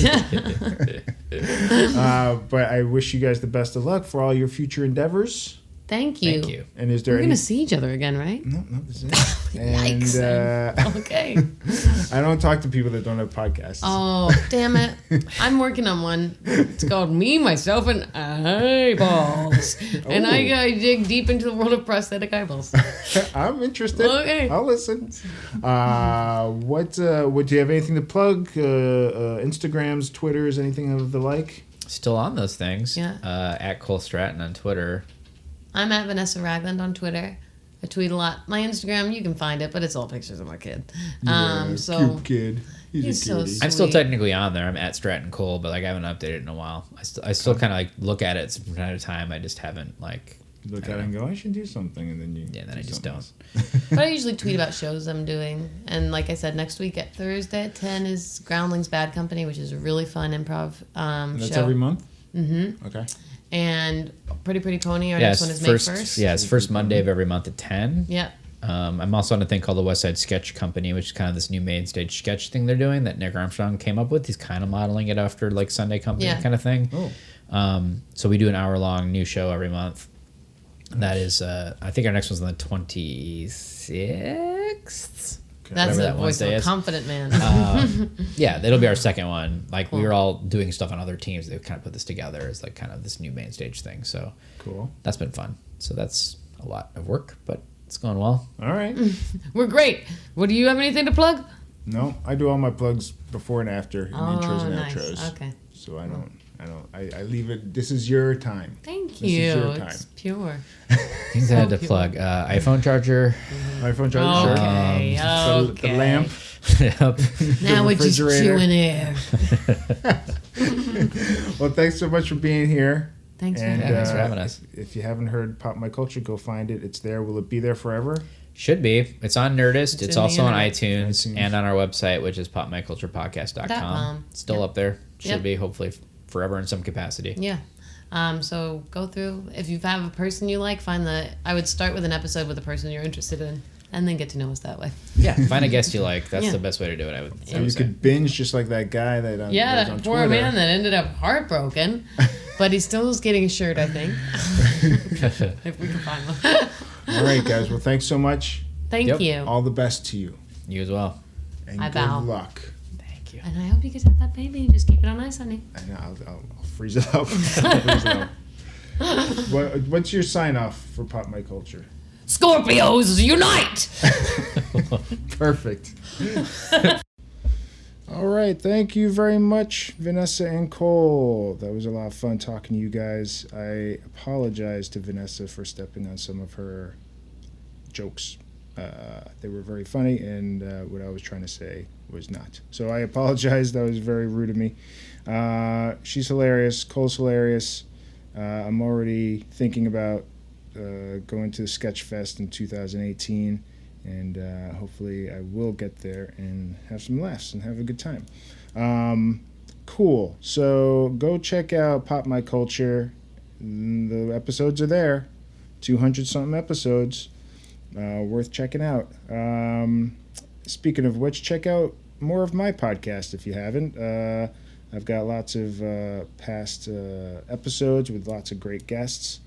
But I wish you guys the best of luck for all your future endeavors. Thank you. Thank you. And is there We're going to see each other again, right? No, this is it. Yikes. Okay. I don't talk to people that don't have podcasts. Oh, damn it. I'm working on one. It's called Me, Myself, and Eyeballs. And I dig deep into the world of prosthetic eyeballs. I'm interested. Okay. I'll listen. What do you have anything to plug? Instagrams, Twitters, anything of the like? Still on those things. Yeah. At Cole Stratton on Twitter. I'm at Vanessa Ragland on Twitter. I tweet a lot. My Instagram, you can find it, but it's all pictures of my kid. Cute kid. He's so sweet. I'm still technically on there. I'm at Stratton Cole, but like I haven't updated it in a while. I still kind of like look at it from time to time. I just haven't like look at it and go, I should do something, and then I just don't. But I usually tweet about shows I'm doing, and like I said, next week at Thursday at 10 is Groundlings Bad Company, which is a really fun improv That's show. every month. Mm-hmm. Okay. And Pretty Pony, our next one is May 1st. Yeah, it's first Monday of every month at 10. Yeah. I'm also on a thing called the West Side Sketch Company, which is kind of this new main stage sketch thing they're doing that Nick Armstrong came up with. He's kind of modeling it after like Sunday Company kind of thing. Oh. So we do an hour-long new show every month. That is, I think our next one's on the 26th. That's the voice of a confident man. Yeah, it'll be our second one. Like we were all doing stuff on other teams. They kind of put this together as like kind of this new main stage thing. So cool. That's been fun. So that's a lot of work, but it's going well. All right. We're great. What, do you have anything to plug? No, I do all my plugs before and after, and intros and outros. Okay. So I leave it. This is your time. Thank you. This is your time. It's pure. Things I had to plug. iPhone charger. iPhone charger. Okay. The lamp. Yep. Now we're just chewing air. Well, thanks so much for being here. Thanks, and, thanks for having us. If you haven't heard Pop My Culture, go find it. It's there. Will it be there forever? Should be. It's on Nerdist. It's also on iTunes and on our website, which is popmyculturepodcast.com. Still up there. Should be, hopefully, forever in some capacity. Yeah. So go through. If you have a person you like, I would start with an episode with a person you're interested in, and then get to know us that way. Yeah, find a guest you like. That's the best way to do it, I would say. You could binge just like that guy that was on poor Twitter. man that ended up heartbroken, but he still is getting a shirt, I think. If we can find one. All right, guys. Well, thanks so much. Thank you. All the best to you. You as well. And I good bow. luck. Thank you. And I hope you get to have that baby. Just keep it on ice, honey. I know. I'll freeze it up. What's your sign off for Pop My Culture? Scorpios unite! Perfect. All right. Thank you very much, Vanessa and Cole. That was a lot of fun talking to you guys. I apologize to Vanessa for stepping on some of her jokes. They were very funny, and what I was trying to say was not. So I apologize. That was very rude of me. She's hilarious. Cole's hilarious. I'm already thinking about going to the Sketchfest in 2018, and hopefully I will get there and have some laughs and have a good time. Cool. So go check out Pop My Culture. The episodes are there. 200-something episodes. Worth checking out. Speaking of which, check out more of my podcast if you haven't. I've got lots of past episodes with lots of great guests.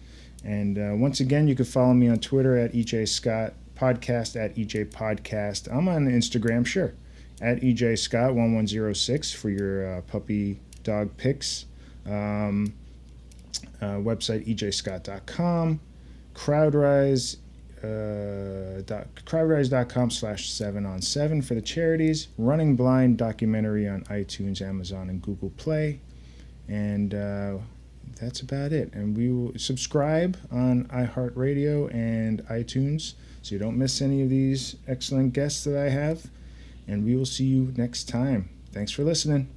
And once again, you can follow me on Twitter at EJ Scott, podcast at EJ Podcast. I'm on Instagram, sure, at EJ Scott 1106 for your puppy dog pics. Website ejscott.com. Crowdrise. Crowdrise.com/7on7 for the charities. Running Blind documentary on iTunes, Amazon, and Google Play. And that's about it. And we will subscribe on iHeartRadio and iTunes so you don't miss any of these excellent guests that I have. And we will see you next time. Thanks for listening.